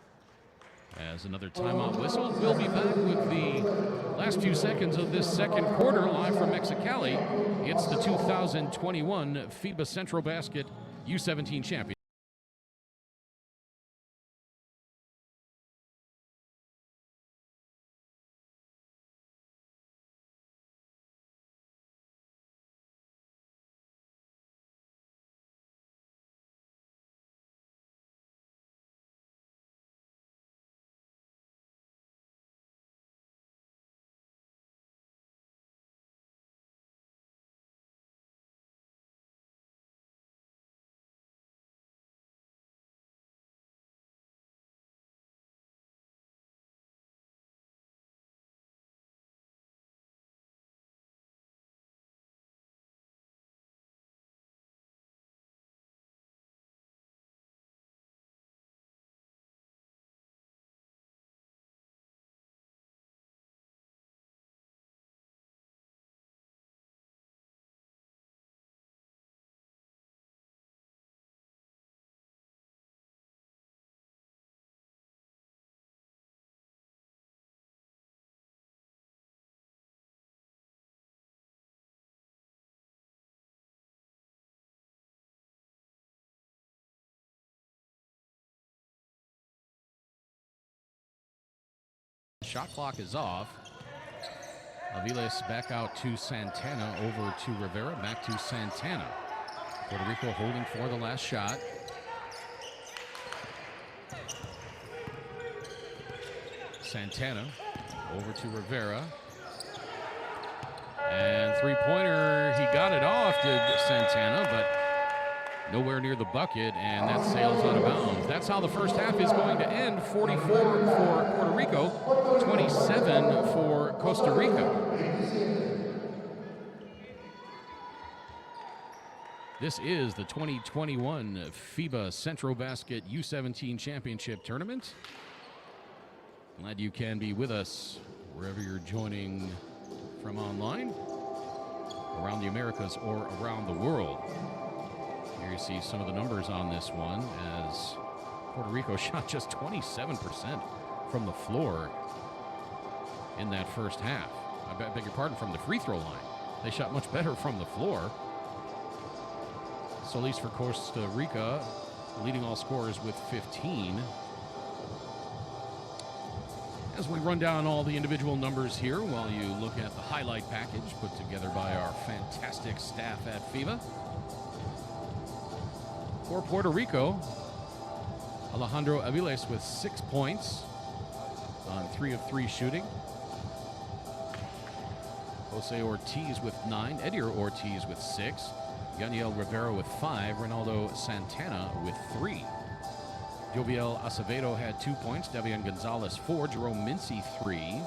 as another timeout whistle. We'll be back with the last few seconds of this second quarter live from Mexicali. It's the 2021 FIBA Centrobasket U17 champion. Shot clock is off. Aviles back out to Santana, over to Rivera, back to Santana. Puerto Rico holding for the last shot. Santana over to Rivera. And three-pointer, he got it off, did Santana, but nowhere near the bucket, and that sails out of bounds. That's how the first half is going to end. 44 for Puerto Rico, 27 for Costa Rica. This is the 2021 FIBA Centrobasket U17 Championship Tournament. Glad you can be with us wherever you're joining from online, around the Americas, or around the world. Here you see some of the numbers on this one, as Puerto Rico shot just 27% from the floor in that first half. I beg your pardon, from the free throw line. They shot much better from the floor. Solis for Costa Rica, leading all scorers with 15. As we run down all the individual numbers here while you look at the highlight package put together by our fantastic staff at FIBA. For Puerto Rico, Alejandro Aviles with 6 points on 3 of 3 shooting. Jose Ortiz with 9. Eddie Ortiz with 6. Yaniel Rivera with 5. Ronaldo Santana with 3. Joviel Acevedo had 2 points. Devian Gonzalez 4. Jerome Mincy 3.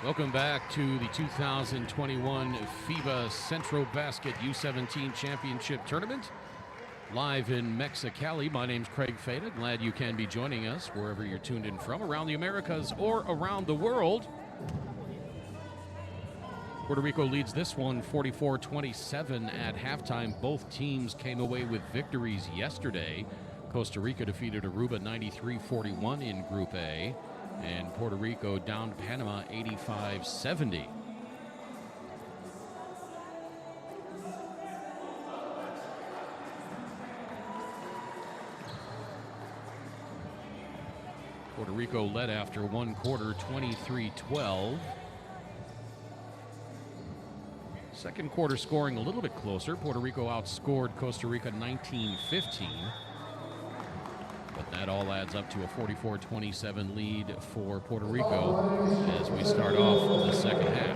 Welcome back to the 2021 FIBA Centrobasket U17 Championship Tournament. Live in Mexicali, my name's Craig Fada. Glad you can be joining us wherever you're tuned in from, around the Americas or around the world. Puerto Rico leads this one 44-27 at halftime. Both teams came away with victories yesterday. Costa Rica defeated Aruba 93-41 in Group A. And Puerto Rico downed Panama 85-70. Puerto Rico led after one quarter, 23-12. Second quarter scoring a little bit closer. Puerto Rico outscored Costa Rica 19-15. But that all adds up to a 44-27 lead for Puerto Rico as we start off the second half.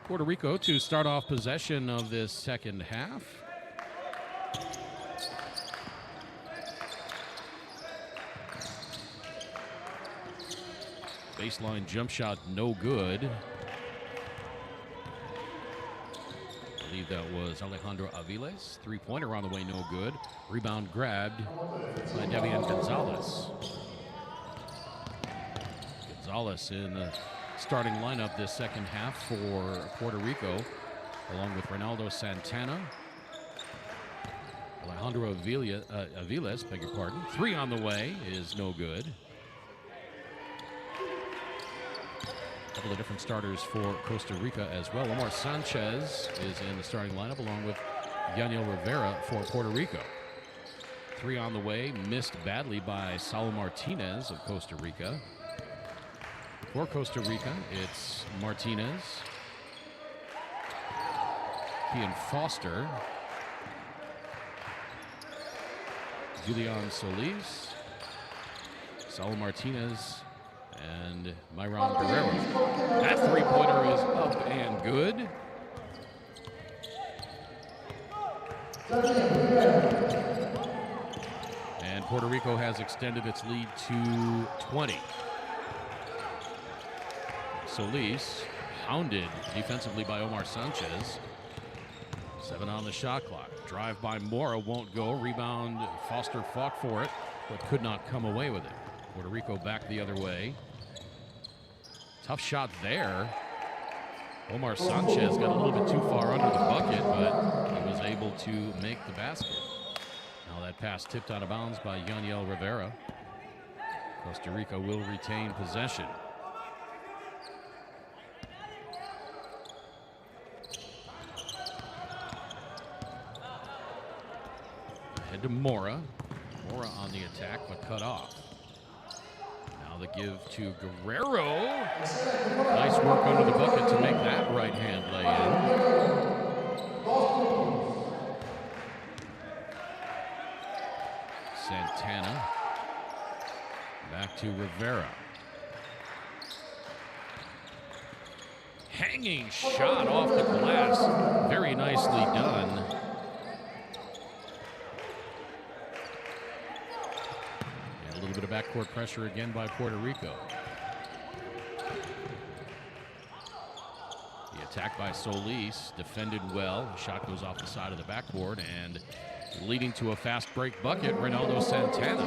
Puerto Rico to start off possession of this second half. Baseline jump shot, no good. I believe that was Alejandro Aviles. Three-pointer on the way, no good. Rebound grabbed by Devian Gonzalez. Gonzalez in the starting lineup this second half for Puerto Rico, along with Ronaldo Santana. Alejandro Aviles, beg your pardon. Three on the way is no good. A couple of different starters for Costa Rica as well. Omar Sanchez is in the starting lineup, along with Yaniel Rivera for Puerto Rico. Three on the way, missed badly by Saul Martinez of Costa Rica. For Costa Rica, it's Martinez, Kian Foster, Julian Solis, Saul Martinez, and Myron Guerrero. That three-pointer is up and good. And Puerto Rico has extended its lead to 20. Solis, hounded defensively by Omar Sanchez. 7 on the shot clock. Drive by Mora won't go. Rebound, Foster fought for it, but could not come away with it. Puerto Rico back the other way. Tough shot there. Omar Sanchez got a little bit too far under the bucket, but he was able to make the basket. Now that pass tipped out of bounds by Yaniel Rivera. Costa Rica will retain possession. Head to Mora. Mora on the attack, but cut off. Now the give to Guerrero. Nice work under the bucket to make that right-hand lay-in. Santana. Back to Rivera. Hanging shot off the glass. Very nicely done. A little bit of backcourt pressure again by Puerto Rico. The attack by Solis, defended well. Shot goes off the side of the backboard and leading to a fast break bucket, Ronaldo Santana.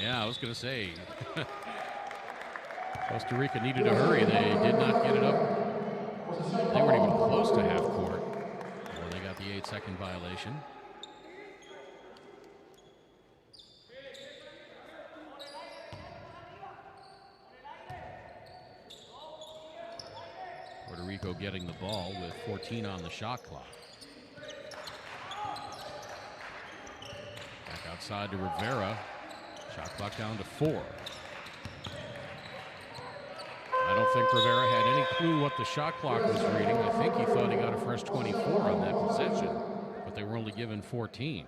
Yeah, I was going to say, Costa Rica needed a hurry. They did not get it up. They weren't even close to half court when they got the 8-second violation. Puerto Rico getting the ball with 14 on the shot clock. side to Rivera. Shot clock down to 4. I don't think Rivera had any clue what the shot clock was reading. I think he thought he got a fresh 24 on that possession, but they were only given 14.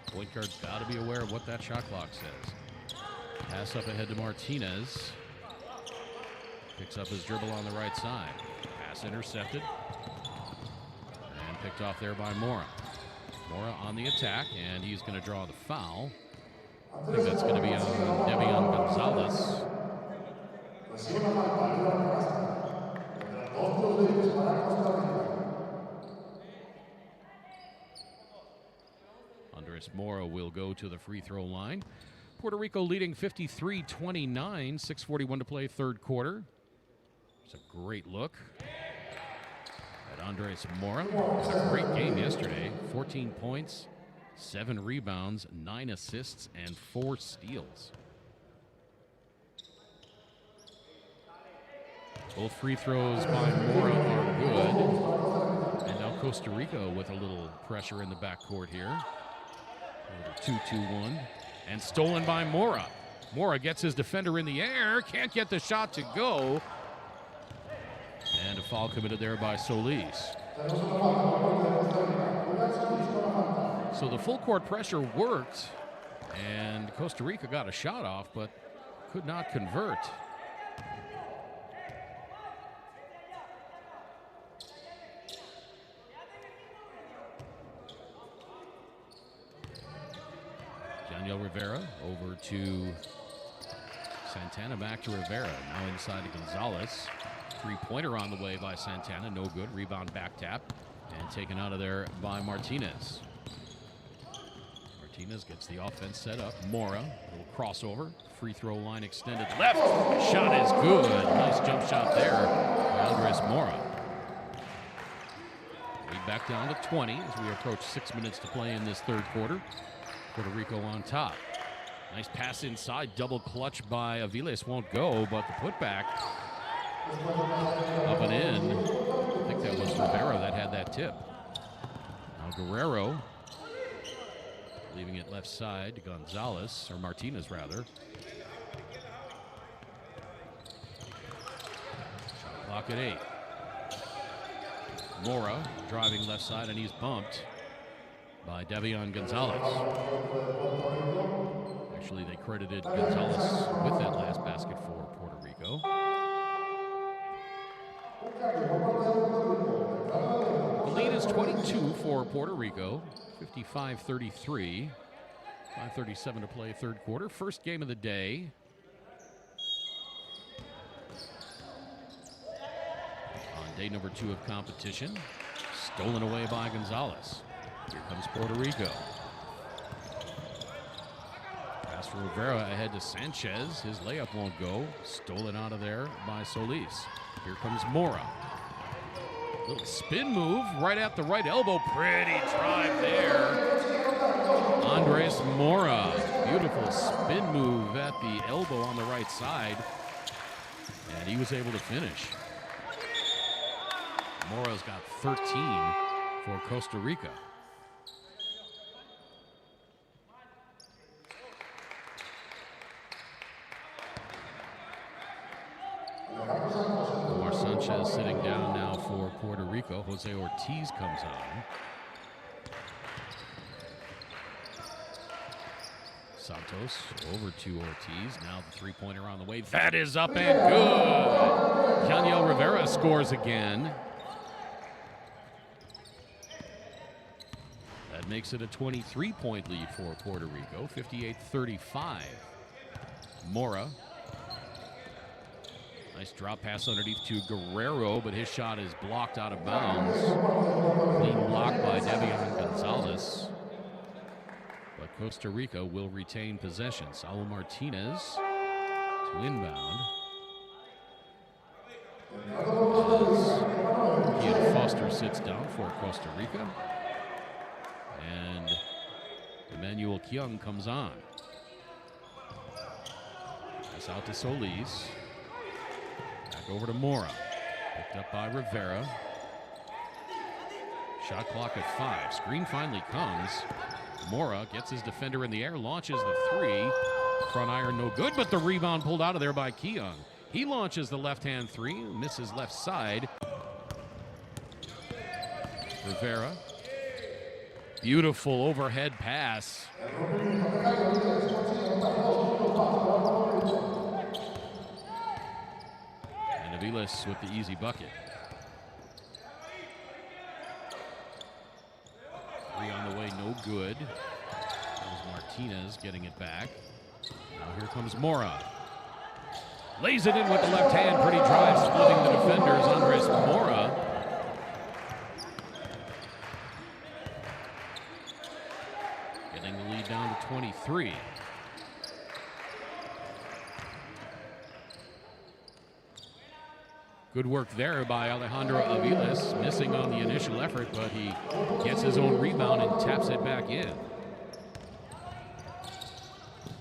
Point guard's got to be aware of what that shot clock says. Pass up ahead to Martinez. Picks up his dribble on the right side. Pass intercepted. And picked off there by Mora. Mora on the attack, and he's going to draw the foul. I think that's going to be on Devion Gonzalez. Andres Mora will go to the free throw line. Puerto Rico leading 53-29, 6:41 to play, third quarter. It's a great look at Andres Mora. Had a great game yesterday. 14 points, 7 rebounds, 9 assists, and 4 steals. Both free throws by Mora are good. And now Costa Rica with a little pressure in the backcourt here. A little 2-2-1. And stolen by Mora. Mora gets his defender in the air. Can't get the shot to go. And a foul committed there by Solis. So the full court pressure worked. And Costa Rica got a shot off, but could not convert. Rivera over to Santana, back to Rivera. Now inside to Gonzalez. Three-pointer on the way by Santana. No good. Rebound back tap. And taken out of there by Martinez. Martinez gets the offense set up. Mora, a little crossover. Free throw line extended left. Shot is good. Nice jump shot there by Andres Mora. Lead back down to 20 as we approach 6 minutes to play in this third quarter. Puerto Rico on top. Nice pass inside, double clutch by Aviles, won't go, but the putback up and in. I think that was Rivera that had that tip. Now Guerrero leaving it left side to Gonzalez, or Martinez rather. Shot clock at 8. Mora driving left side, and he's bumped by Devion Gonzalez. Actually, they credited Gonzalez with that last basket for Puerto Rico. The lead is 22 for Puerto Rico, 55-33. 5:37 to play, third quarter. First game of the day. On day number 2 of competition. Stolen away by Gonzalez. Here comes Puerto Rico. Pass for Rivera ahead to Sanchez. His layup won't go. Stolen out of there by Solis. Here comes Mora. Little spin move right at the right elbow. Pretty drive there. Andres Mora. Beautiful spin move at the elbow on the right side. And he was able to finish. Mora's got 13 for Costa Rica. Omar Sanchez sitting down now for Puerto Rico. Jose Ortiz comes on. Santos over to Ortiz. Now the three-pointer on the way. That is up and good. Yaniel Rivera scores again. That makes it a 23-point lead for Puerto Rico, 58-35. Mora. Nice drop pass underneath to Guerrero, but his shot is blocked out of bounds. Clean block by Devion Gonzalez. But Costa Rica will retain possession. Saul Martinez to inbound. Ian Foster sits down for Costa Rica. And Emmanuel Kyung comes on. Pass out to Solis. Back over to Mora. Picked up by Rivera. Shot clock at 5. Screen finally comes. Mora gets his defender in the air, launches the 3. Front iron no good, but the rebound pulled out of there by Keyoung. He launches the left-hand 3, misses left side. Rivera. Beautiful overhead pass. And Aviles with the easy bucket. 3 on the way, no good. That was Martinez getting it back. Now here comes Mora. Lays it in with the left hand, pretty drive, splitting the defenders. Andres Mora. Getting the lead down to 23. Good work there by Alejandro Aviles, missing on the initial effort, but he gets his own rebound and taps it back in.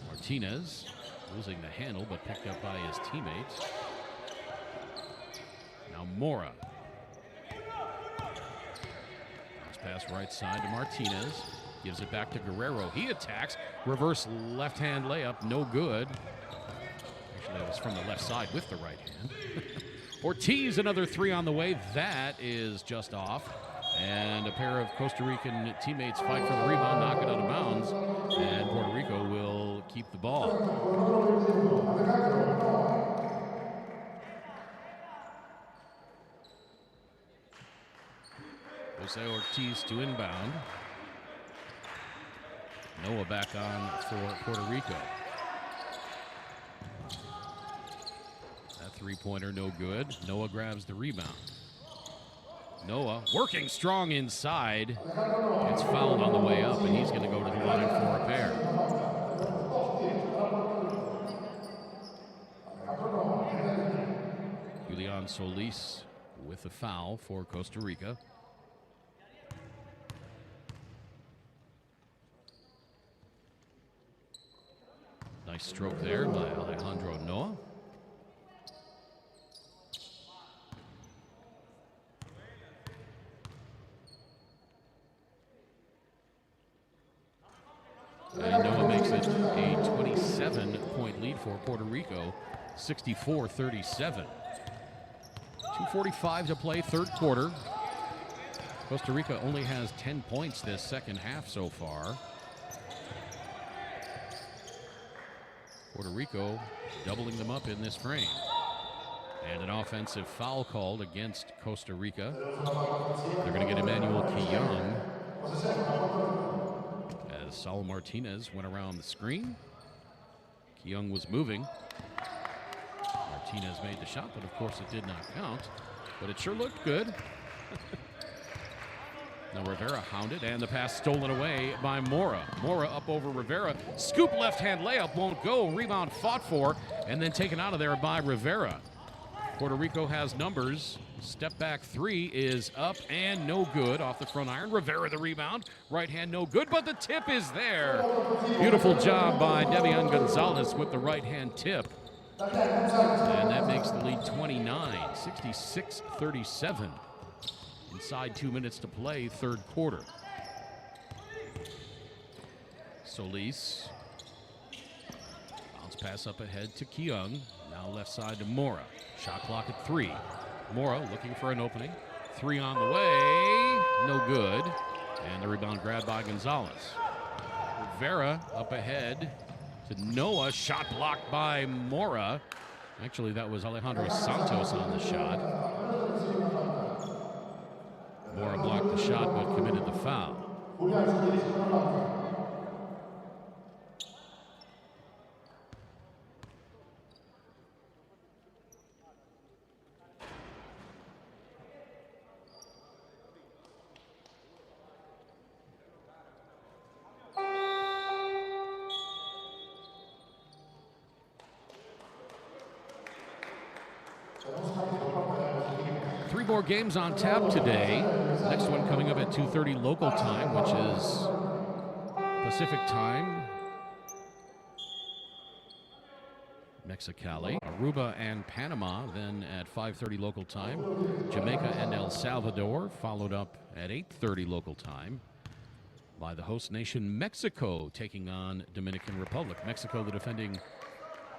Martinez losing the handle, but picked up by his teammates. Now Mora. Pass right side to Martinez. Gives it back to Guerrero. He attacks. Reverse left-hand layup, no good. Actually, that was from the left side with the right hand. Ortiz, another 3 on the way. That is just off. And a pair of Costa Rican teammates fight for the rebound, knock it out of bounds. And Puerto Rico will keep the ball. Jose Ortiz to inbound. Noah back on for Puerto Rico. That three-pointer no good. Noah grabs the rebound. Noah working strong inside. Gets fouled on the way up, and he's going to go to the line for a pair. Julian Solis with the foul for Costa Rica. Nice stroke there by Alejandro Noah. And Noah makes it a 27-point lead for Puerto Rico, 64-37. 2:45 to play, third quarter. Costa Rica only has 10 points this second half so far. Puerto Rico doubling them up in this frame. And an offensive foul called against Costa Rica. They're going to get Emmanuel Keyoung as Saul Martinez went around the screen. Keyoung was moving. Martinez made the shot, but of course it did not count. But it sure looked good. Now Rivera hounded, and the pass stolen away by Mora. Mora up over Rivera. Scoop left-hand layup won't go. Rebound fought for, and then taken out of there by Rivera. Puerto Rico has numbers. Step back 3 is up and no good off the front iron. Rivera the rebound. Right hand no good, but the tip is there. Beautiful job by Devian Gonzalez with the right hand tip. And that makes the lead 29, 66-37. Inside 2 minutes to play, third quarter. Solis. Bounce pass up ahead to Keyoung. Now left side to Mora. Shot clock at 3. Mora looking for an opening. 3 on the way. No good. And the rebound grabbed by Gonzalez. Rivera up ahead to Noah. Shot blocked by Mora. Actually, that was Alejandro Santos on the shot. Mora blocked the shot but committed the foul. Three more games on tap today. Next one coming up at 2:30 local time, which is Pacific time. Mexicali. Aruba and Panama then at 5:30 local time. Jamaica and El Salvador followed up at 8:30 local time by the host nation Mexico taking on Dominican Republic. Mexico, the defending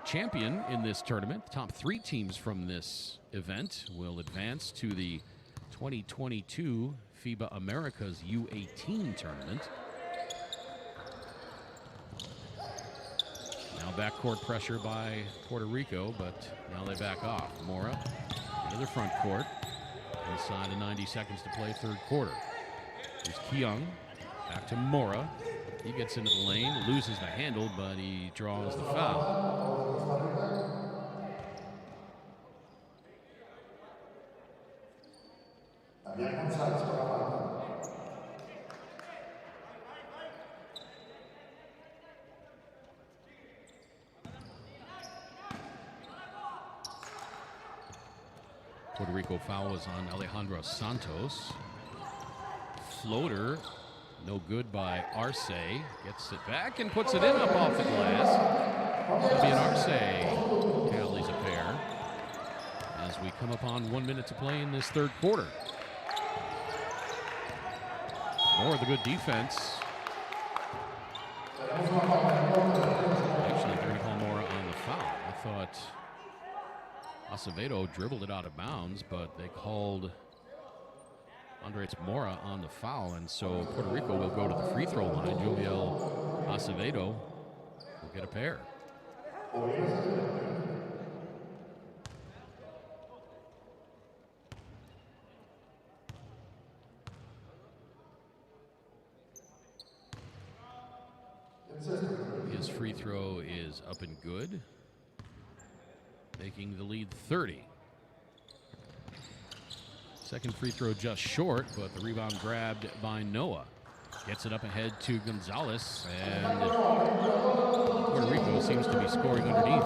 champion in this tournament. Top 3 teams from this event will advance to the 2022 FIBA Americas U18 tournament. Now backcourt pressure by Puerto Rico, but now they back off. Mora into the front court. Inside of 90 seconds to play third quarter. Here's Keung. Back to Mora. He gets into the lane, loses the handle, but he draws the foul. Puerto Rico foul was on Alejandro Santos. Floater, no good by Arce. Gets it back and puts it in up off the glass. Fabian Arce tallies a pair as we come upon 1 minute to play in this third quarter. More of the good defense. Actually, they're going to call Mora on the foul. I thought Acevedo dribbled it out of bounds, but they called Andres Mora on the foul, and so Puerto Rico will go to the free throw line. Joviel Acevedo will get a pair. His free throw is up and good, making the lead 30. Second free throw just short, but the rebound grabbed by Noah. Gets it up ahead to Gonzalez, and Puerto Rico seems to be scoring underneath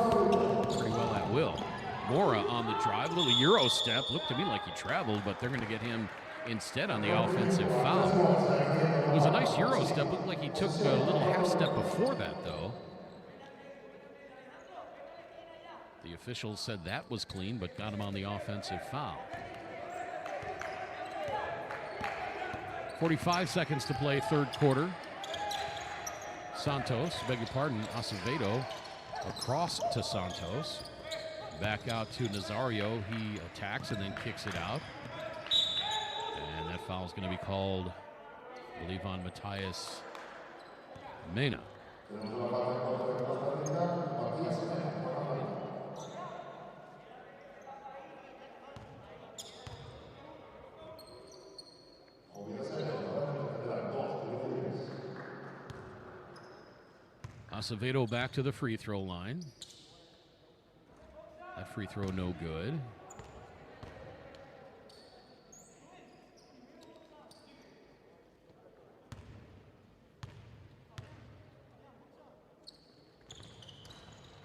pretty well at will. Mora on the drive, a little Euro step. Looked to me like he traveled, but they're going to get him instead on the offensive foul. It was a nice Euro step. Looked like he took a little half step before that, though. The officials said that was clean, but got him on the offensive foul. 45 seconds to play third quarter. Santos, beg your pardon, Acevedo across to Santos. Back out to Nazario. He attacks and then kicks it out. And that foul is going to be called, I believe, on Matthias Mena. Acevedo back to the free throw line. That free throw no good.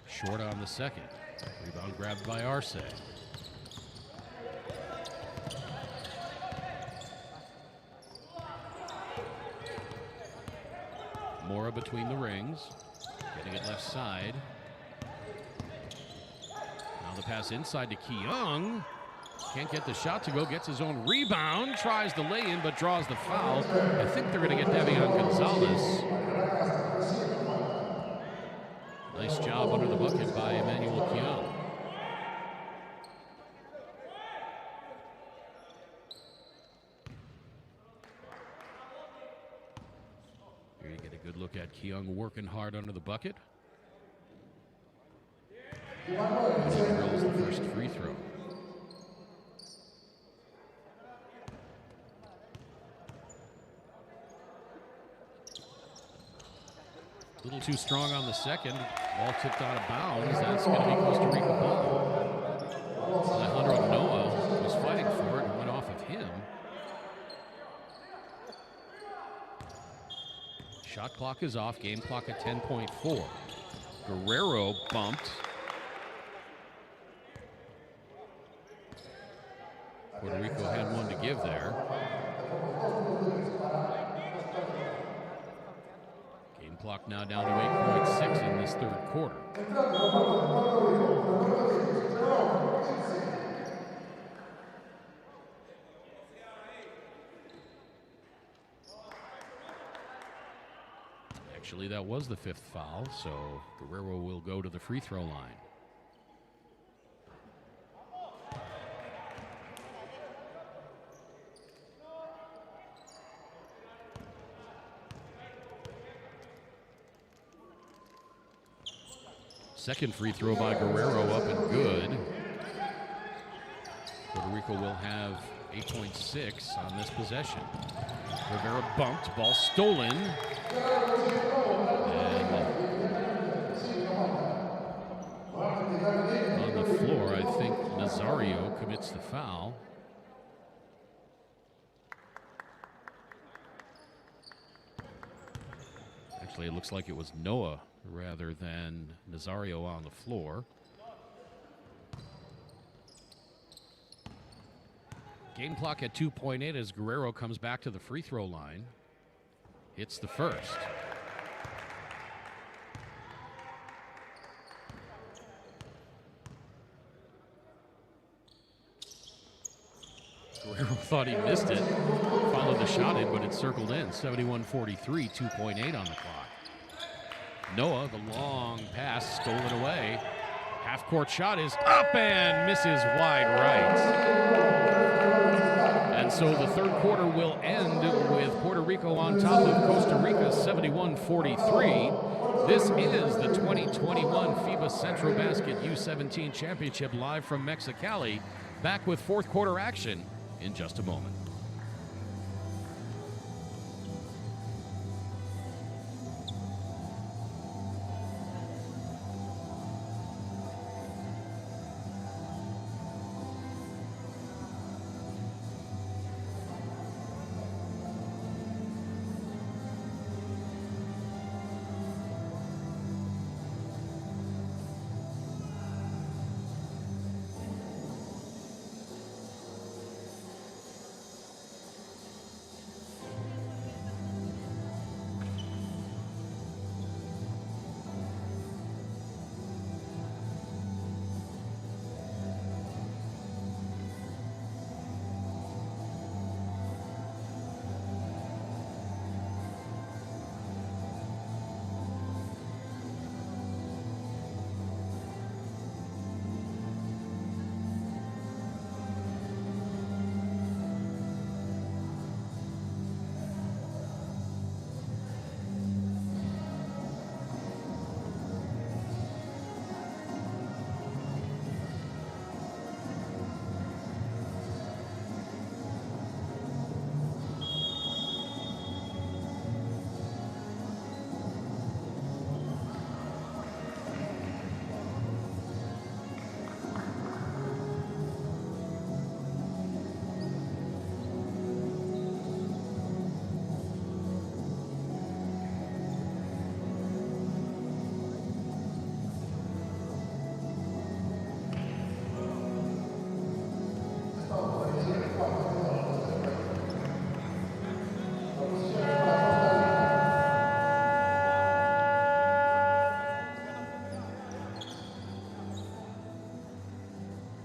Short on the second. Rebound grabbed by Arce. Mora between the rings. Getting it left side. Now the pass inside to Keung. Can't get the shot to go. Gets his own rebound. Tries the lay-in, but draws the foul. I think they're going to get Devion Gonzalez. Nice job under the bucket by Emmanuel Keung. Here you get a good look at Keung working hard under the bucket. And he drills the first free throw. A little too strong on the second. Ball tipped out of bounds. That's going to be Costa Rica ball. Alejandro Noah was fighting for it and went off of him. Shot clock is off. Game clock at 10.4. Guerrero bumped. Puerto Rico had one to give there. Game clock now down to 8.6 in this third quarter. Actually, that was the 5th foul, so Guerrero will go to the free throw line. Second free throw by Guerrero up and good. Puerto Rico will have 8.6 on this possession. Rivera bumped, ball stolen. And on the floor, I think Nazario commits the foul. Actually, it looks like it was Noah rather than Nazario on the floor. Game clock at 2.8 as Guerrero comes back to the free throw line. Hits the first. Guerrero thought he missed it. Followed the shot in, but it circled in. 71-43, 2.8 on the clock. Noah, the long pass, stolen away. Half-court shot is up and misses wide right. And so the third quarter will end with Puerto Rico on top of Costa Rica, 71-43. This is the 2021 FIBA Centrobasket U17 Championship live from Mexicali. Back with fourth quarter action in just a moment.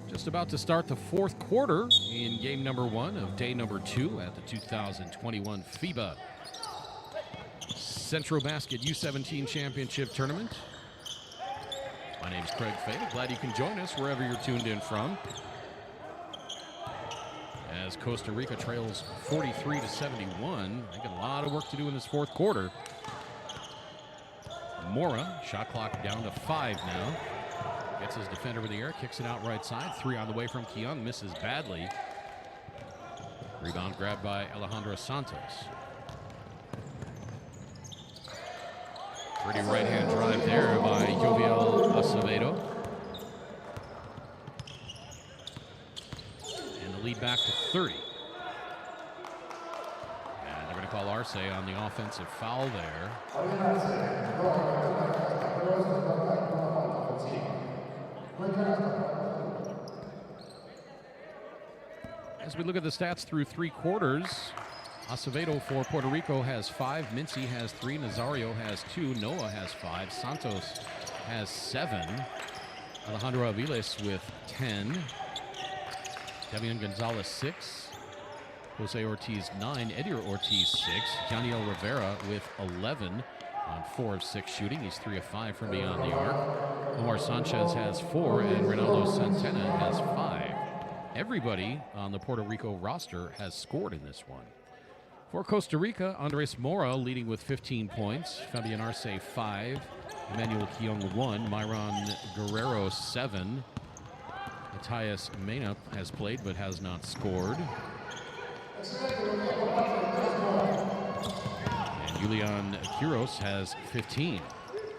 Just about to start the fourth quarter in game number 1 of day number 2 at the 2021 FIBA Centrobasket U17 Championship Tournament. My name is Craig Fay. Glad you can join us wherever you're tuned in from. As Costa Rica trails 43-71, they got a lot of work to do in this fourth quarter. Mora, shot clock down to 5 now. Gets his defender in the air, kicks it out right side. 3 on the way from Keung, misses badly. Rebound grabbed by Alejandro Santos. Pretty right-hand drive there by Joviel Acevedo. And the lead back to 30. And they're going to call Arce on the offensive foul there. As we look at the stats through 3 quarters, Acevedo for Puerto Rico has 5, Mincy has 3, Nazario has 2, Noah has 5, Santos has 7, Alejandro Aviles with 10, Devian Gonzalez 6, Jose Ortiz 9, Edier Ortiz 6, Janiel Rivera with 11, on 4 of 6 shooting. He's 3 of 5 from beyond the arc. Omar Sanchez has 4, and Ronaldo Santana has 5. Everybody on the Puerto Rico roster has scored in this one. For Costa Rica, Andres Mora leading with 15 points. Fabian Arce 5. Emmanuel Keong 1. Myron Guerrero 7. Matthias Mena has played but has not scored. And Julian Quiros has 15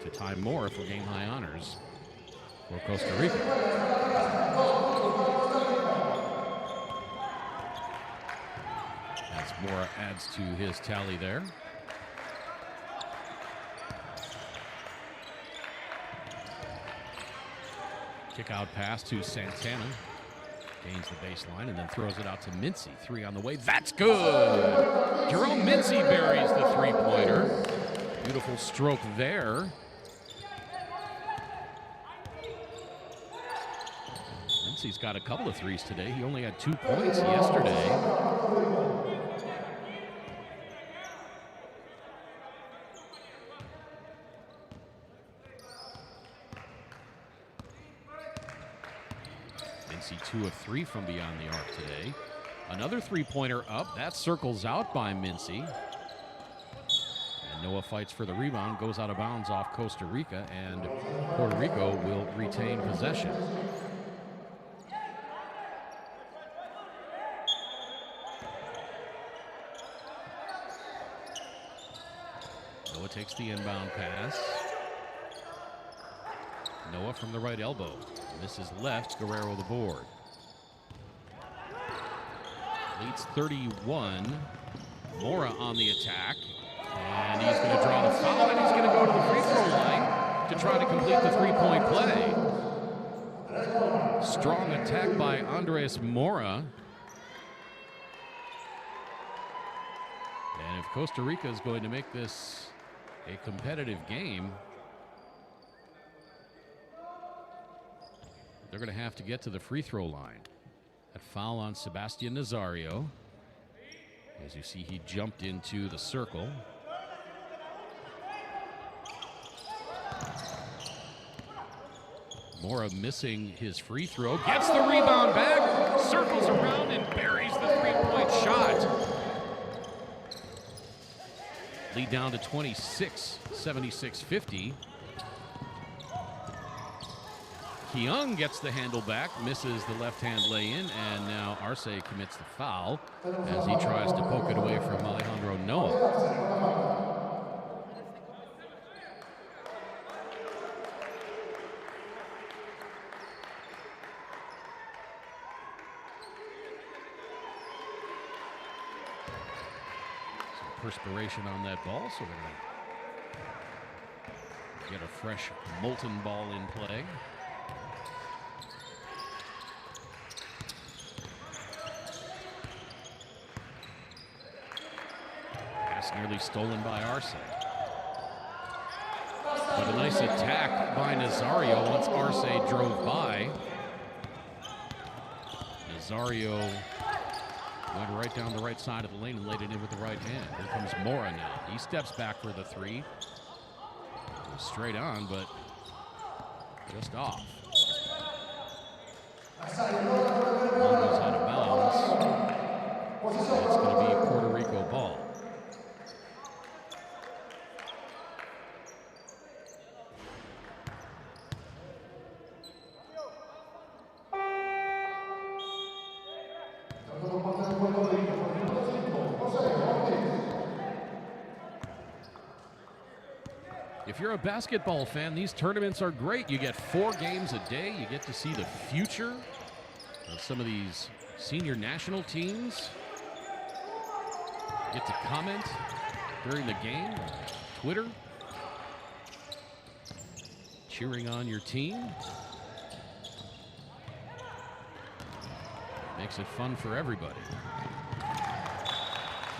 to tie Mora for game high honors for Costa Rica. As Mora adds to his tally there. Kick out pass to Santana. Gains the baseline and then throws it out to Mincy. 3 on the way. That's good! Jerome Mincy buries the three-pointer. Beautiful stroke there. Mincy's got a couple of threes today. He only had 2 points yesterday. Mincy 2 of 3 from beyond the arc today. Another three-pointer up. That circles out by Mincy. And Noah fights for the rebound, goes out of bounds off Costa Rica, and Puerto Rico will retain possession. Noah takes the inbound pass. Noah from the right elbow. Misses left, Guerrero the board. Leads 31. Mora on the attack. And he's going to draw the foul, and he's going to go to the free throw line to try to complete the three-point play. Strong attack by Andres Mora. And if Costa Rica is going to make this a competitive game, they're going to have to get to the free throw line. That foul on Sebastian Nazario. As you see, he jumped into the circle. Mora missing his free throw. Gets the rebound back. Circles around and buries the three-point shot. Lead down to 26, 76-50. Keong gets the handle back, misses the left-hand lay-in, and now Arce commits the foul as he tries to poke it away from Alejandro Noah. Some perspiration on that ball, so we're going to get a fresh, molten ball in play. Nearly stolen by Arce. But a nice attack by Nazario once Arce drove by. Nazario went right down the right side of the lane and laid it in with the right hand. Here comes Mora now. He steps back for the three. Goes straight on, but just off. Ball goes out of bounds. And it's going to be a Puerto Rico ball. If you're a basketball fan, these tournaments are great. You get 4 games a day. You get to see the future of some of these senior national teams. You get to comment during the game on Twitter, cheering on your team. Makes it fun for everybody.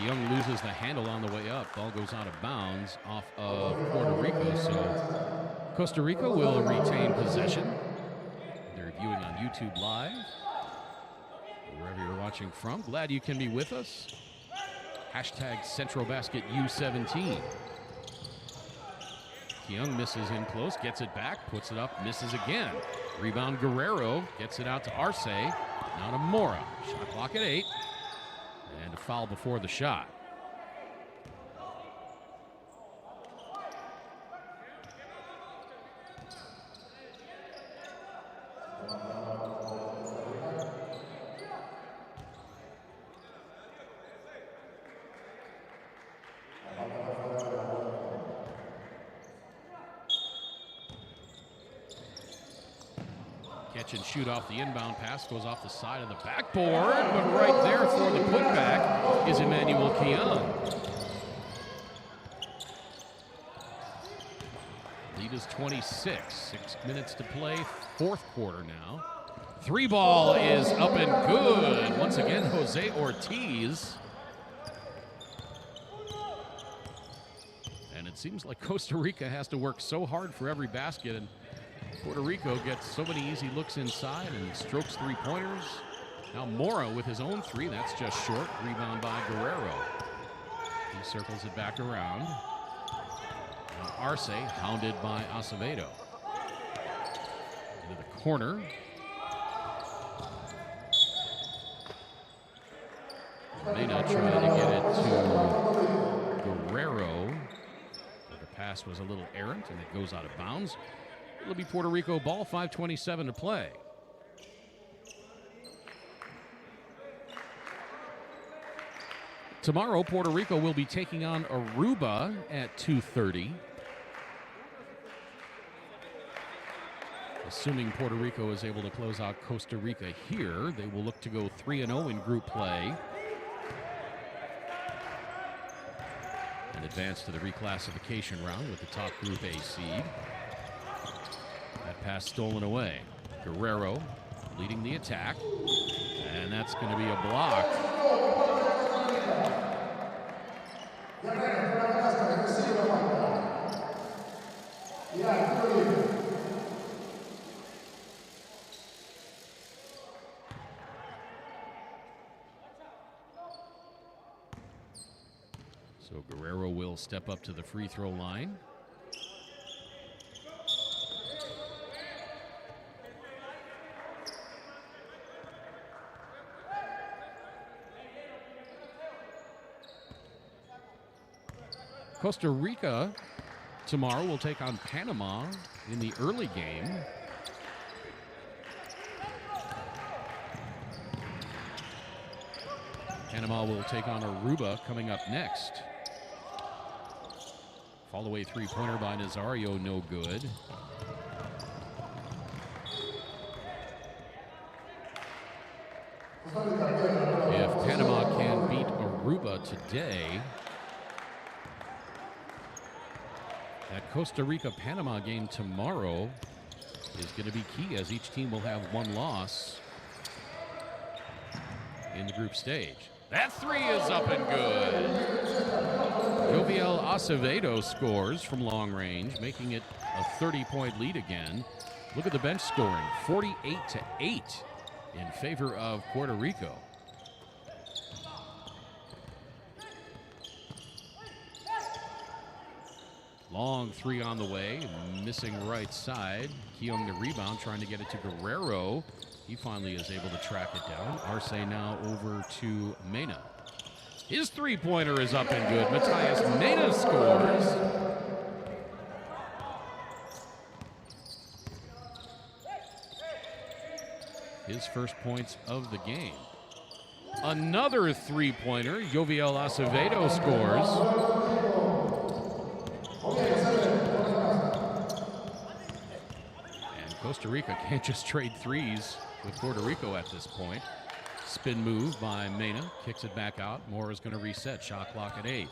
Young loses the handle on the way up. Ball goes out of bounds off of Puerto Rico. So Costa Rica will retain possession. They're viewing on YouTube Live. Wherever you're watching from, glad you can be with us. Hashtag Centrobasket U17. Keung misses in close, gets it back, puts it up, misses again. Rebound Guerrero, gets it out to Arce, now to Mora. Shot clock at 8, and a foul before the shot. Catch and shoot off the inbound pass, goes off the side of the backboard, but right there for the putback is Emmanuel Keung. Lead is 26, 6 minutes to play, fourth quarter now. Three ball is up and good. Once again, Jose Ortiz. And it seems like Costa Rica has to work so hard for every basket, and Puerto Rico gets so many easy looks inside and strokes three-pointers. Now Mora with his own three, that's just short. Rebound by Guerrero. He circles it back around. Now Arce, hounded by Acevedo. Into the corner. Mena trying to get it to Guerrero. But the pass was a little errant and it goes out of bounds. It'll be Puerto Rico ball, 5:27 to play. Tomorrow, Puerto Rico will be taking on Aruba at 2:30. Assuming Puerto Rico is able to close out Costa Rica here, they will look to go 3-0 in group play and advance to the reclassification round with the top Group A seed. That pass stolen away. Guerrero leading the attack, and that's going to be a block. So Guerrero will step up to the free throw line. Costa Rica tomorrow will take on Panama in the early game. Panama will take on Aruba coming up next. Fall away three-pointer by Nazario, no good. If Panama can beat Aruba today, that Costa Rica-Panama game tomorrow is going to be key, as each team will have one loss in the group stage. That three is up and good. Joviel Acevedo scores from long range, making it a 30-point lead again. Look at the bench scoring, 48-8 in favor of Puerto Rico. Long three on the way, missing right side. Keung the rebound, trying to get it to Guerrero. He finally is able to track it down. Arce now over to Mena. His three-pointer is up and good. Matthias Mena scores. His first points of the game. Another three-pointer. Joviel Acevedo scores. Costa Rica can't just trade threes with Puerto Rico at this point. Spin move by Mena, kicks it back out. Mora's going to reset, shot clock at 8.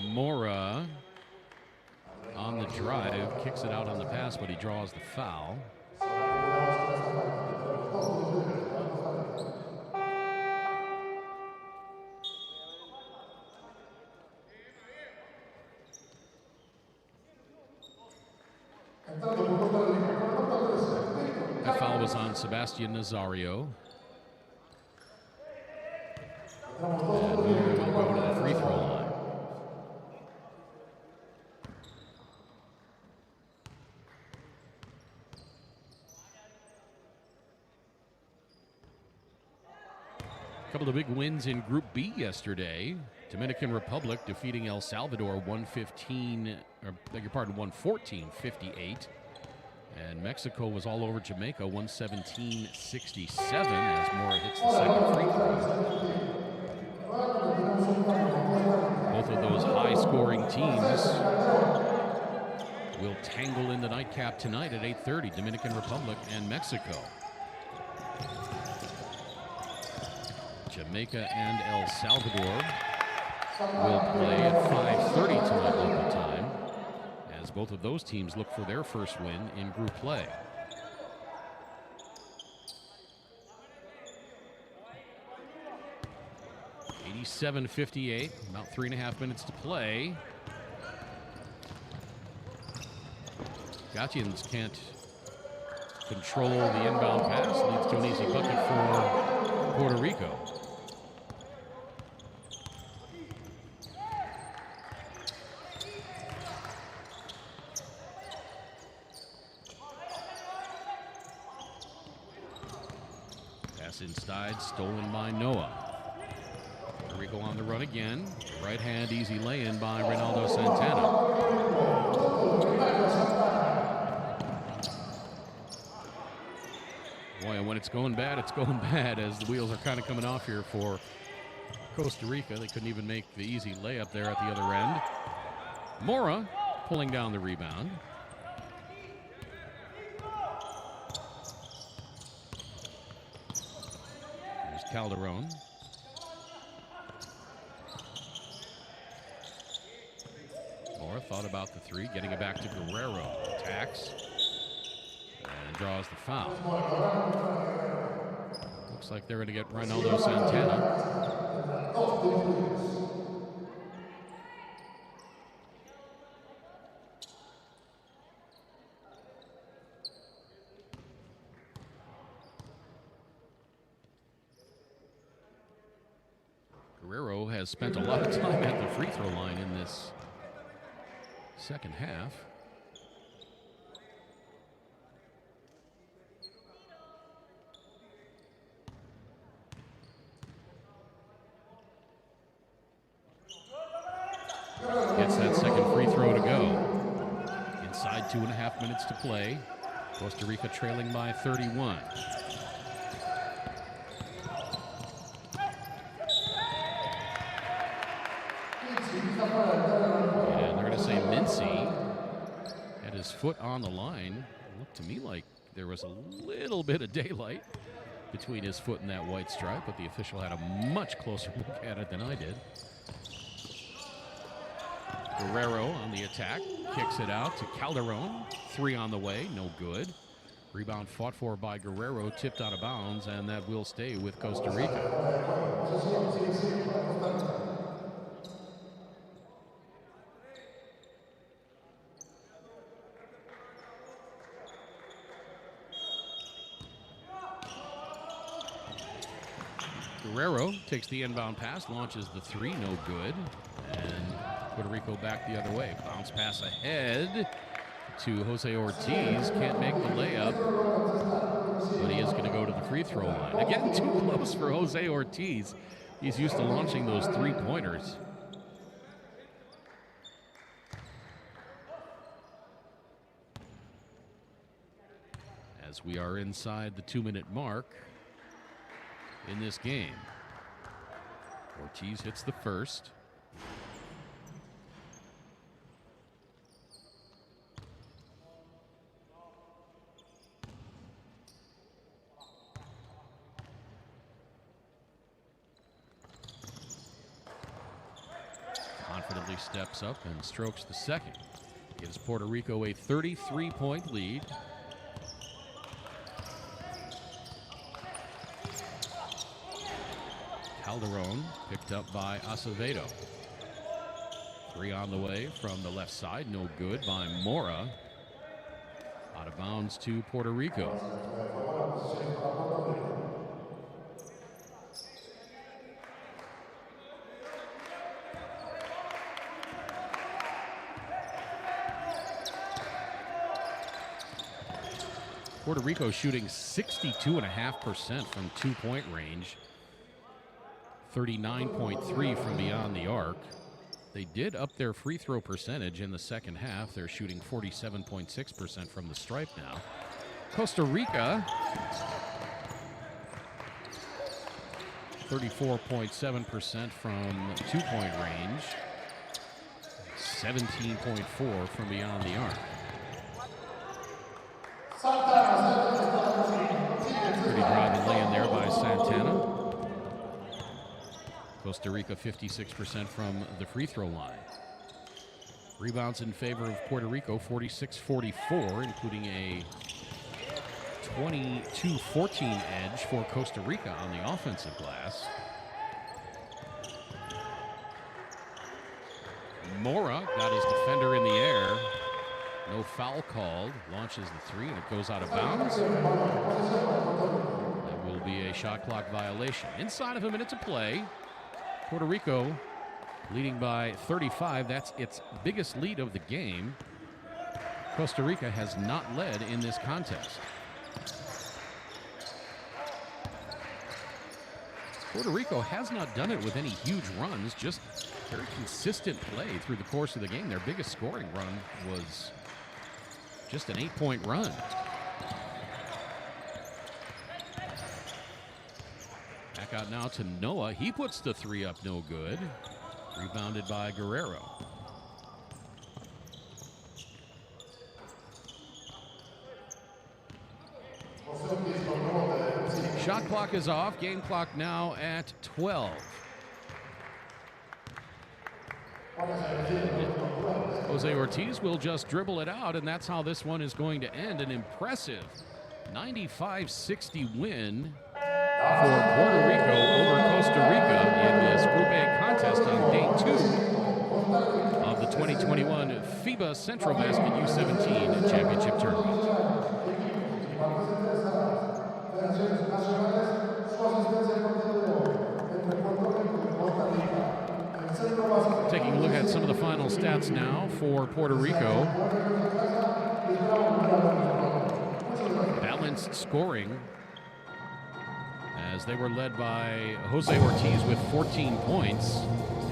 Mora on the drive, kicks it out on the pass, but he draws the foul. That foul was on Sebastian Nazario. And Mora will go to the free throw line. A couple of big wins in Group B yesterday. Dominican Republic defeating El Salvador 114-58. And Mexico was all over Jamaica 117-67 as Mora hits the second free throw. Both of those high-scoring teams will tangle in the nightcap tonight at 8:30, Dominican Republic and Mexico. Jamaica and El Salvador will play at 5:30 tonight local time, as both of those teams look for their first win in group play. $87-58, about 3.5 minutes to play. Gatians can't control the inbound pass, leads to an easy bucket for Puerto Rico. Pass inside, stolen by Noah. Puerto Rico on the run again. Right hand easy lay-in by Ronaldo Santana. Boy, and when it's going bad as the wheels are kind of coming off here for Costa Rica. They couldn't even make the easy layup there at the other end. Mora pulling down the rebound. There's Calderon. Mora thought about the three, getting it back to Guerrero. Attacks. And draws the foul. Looks like they're going to get Ronaldo Santana. Guerrero has spent a lot of time at the free throw line in this second half. Gets that second free throw to go. Inside 2.5 minutes to play. Costa Rica trailing by 31. And they're going to say Mincy had his foot on the line. It looked to me like there was a little bit of daylight between his foot and that white stripe, but the official had a much closer look at it than I did. Guerrero on the attack, kicks it out to Calderon. Three on the way, no good. Rebound fought for by Guerrero, tipped out of bounds, and that will stay with Costa Rica. Guerrero takes the inbound pass, launches the three, no good. And Puerto Rico back the other way. Bounce pass ahead to Jose Ortiz. Can't make the layup, but he is going to go to the free throw line. Again, too close for Jose Ortiz. He's used to launching those three-pointers. As we are inside the 2-minute mark in this game. Ortiz hits the first. Confidently steps up and strokes the second. Gives Puerto Rico a 33-point lead. Calderon picked up by Acevedo. Three on the way from the left side, no good by Mora. Out of bounds to Puerto Rico. Puerto Rico shooting 62.5% from two-point range. 39.3 from beyond the arc. They did up their free throw percentage in the second half. They're shooting 47.6% from the stripe now. Costa Rica, 34.7% from two-point range. 17.4 from beyond the arc. Pretty driving lay-in there by Santana. Costa Rica 56% from the free throw line. Rebounds in favor of Puerto Rico, 46-44, including a 22-14 edge for Costa Rica on the offensive glass. Mora got his defender in the air. No foul called. Launches the three, and it goes out of bounds. That will be a shot clock violation. Inside of a minute to play. Puerto Rico leading by 35. That's its biggest lead of the game. Costa Rica has not led in this contest. Puerto Rico has not done it with any huge runs, just very consistent play through the course of the game. Their biggest scoring run was just an 8-point run. Back out now to Noah. He puts the three up, no good. Rebounded by Guerrero. Shot clock is off. Game clock now at 12. Jose Ortiz will just dribble it out, and that's how this one is going to end. An impressive 95-60 win for Puerto Rico over Costa Rica in this Group A contest on day 2 of the 2021 FIBA Centrobasket U17 Championship Tournament. Taking a look at some of the final stats now for Puerto Rico. Balanced scoring as they were led by Jose Ortiz with 14 points.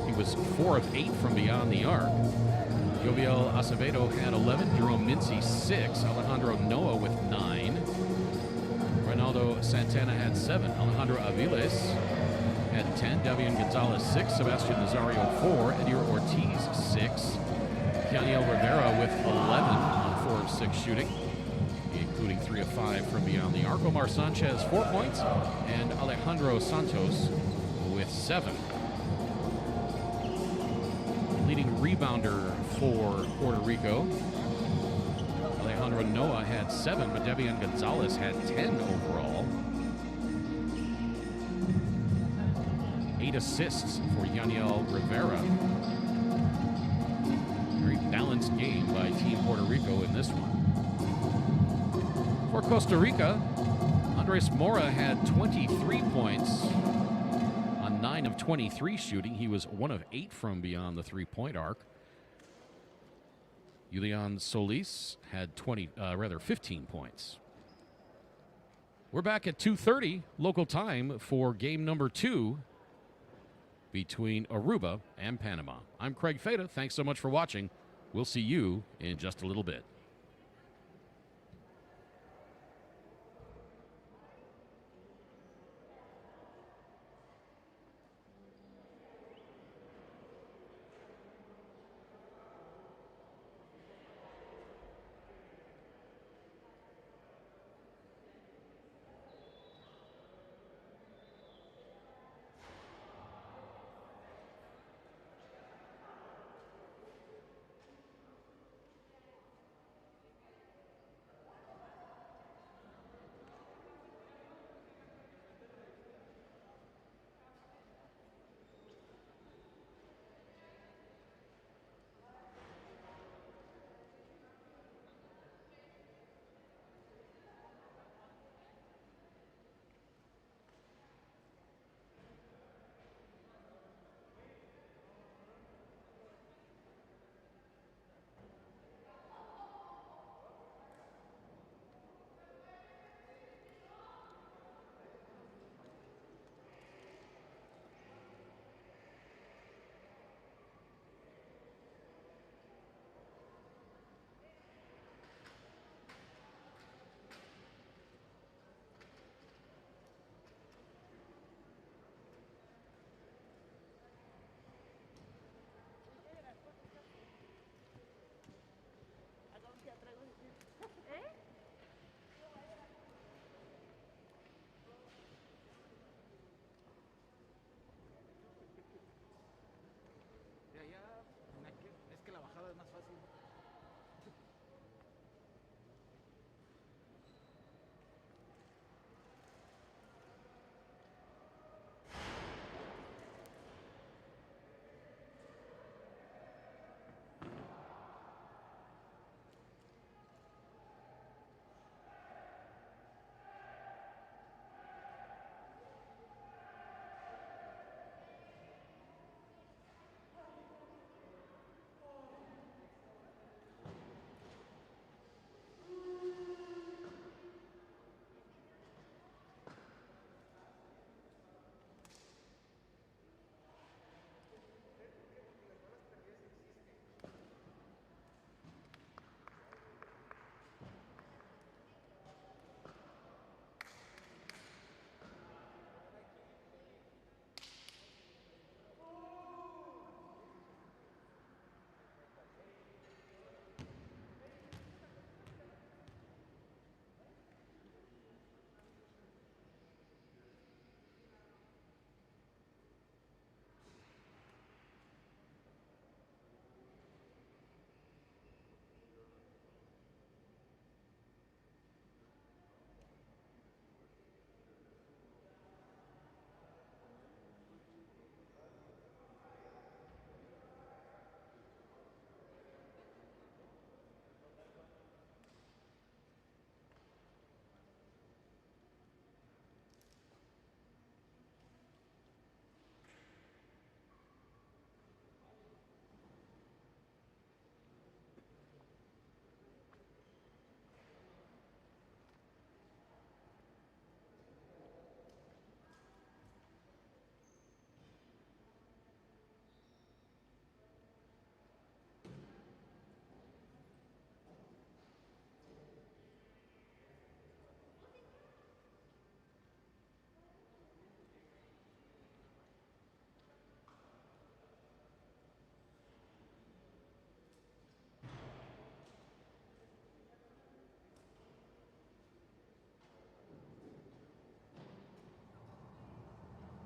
He was 4 of 8 from beyond the arc. Joviel Acevedo had 11, Jerome Mincy 6, Alejandro Noah with 9, Ronaldo Santana had 7, Alejandro Aviles had 10, Davian Gonzalez 6, Sebastian Nazario 4, Edir Ortiz 6, Daniel Rivera with 11 on 4 of 6 shooting, including 3 of 5 from beyond the arc. Omar Sanchez 4 points, and Alejandro Santos with 7. Leading rebounder for Puerto Rico, Alejandro Noah had 7, but Davian Gonzalez had 10 overall. 8 assists for Yaniel Rivera. Very balanced game by Team Puerto Rico in this one. For Costa Rica, Andres Mora had 23 points on 9 of 23 shooting. He was 1 of 8 from beyond the three-point arc. Julian Solis had 15 points. We're back at 2:30 local time for game number 2 between Aruba and Panama. I'm Craig Feda. Thanks so much for watching. We'll see you in just a little bit.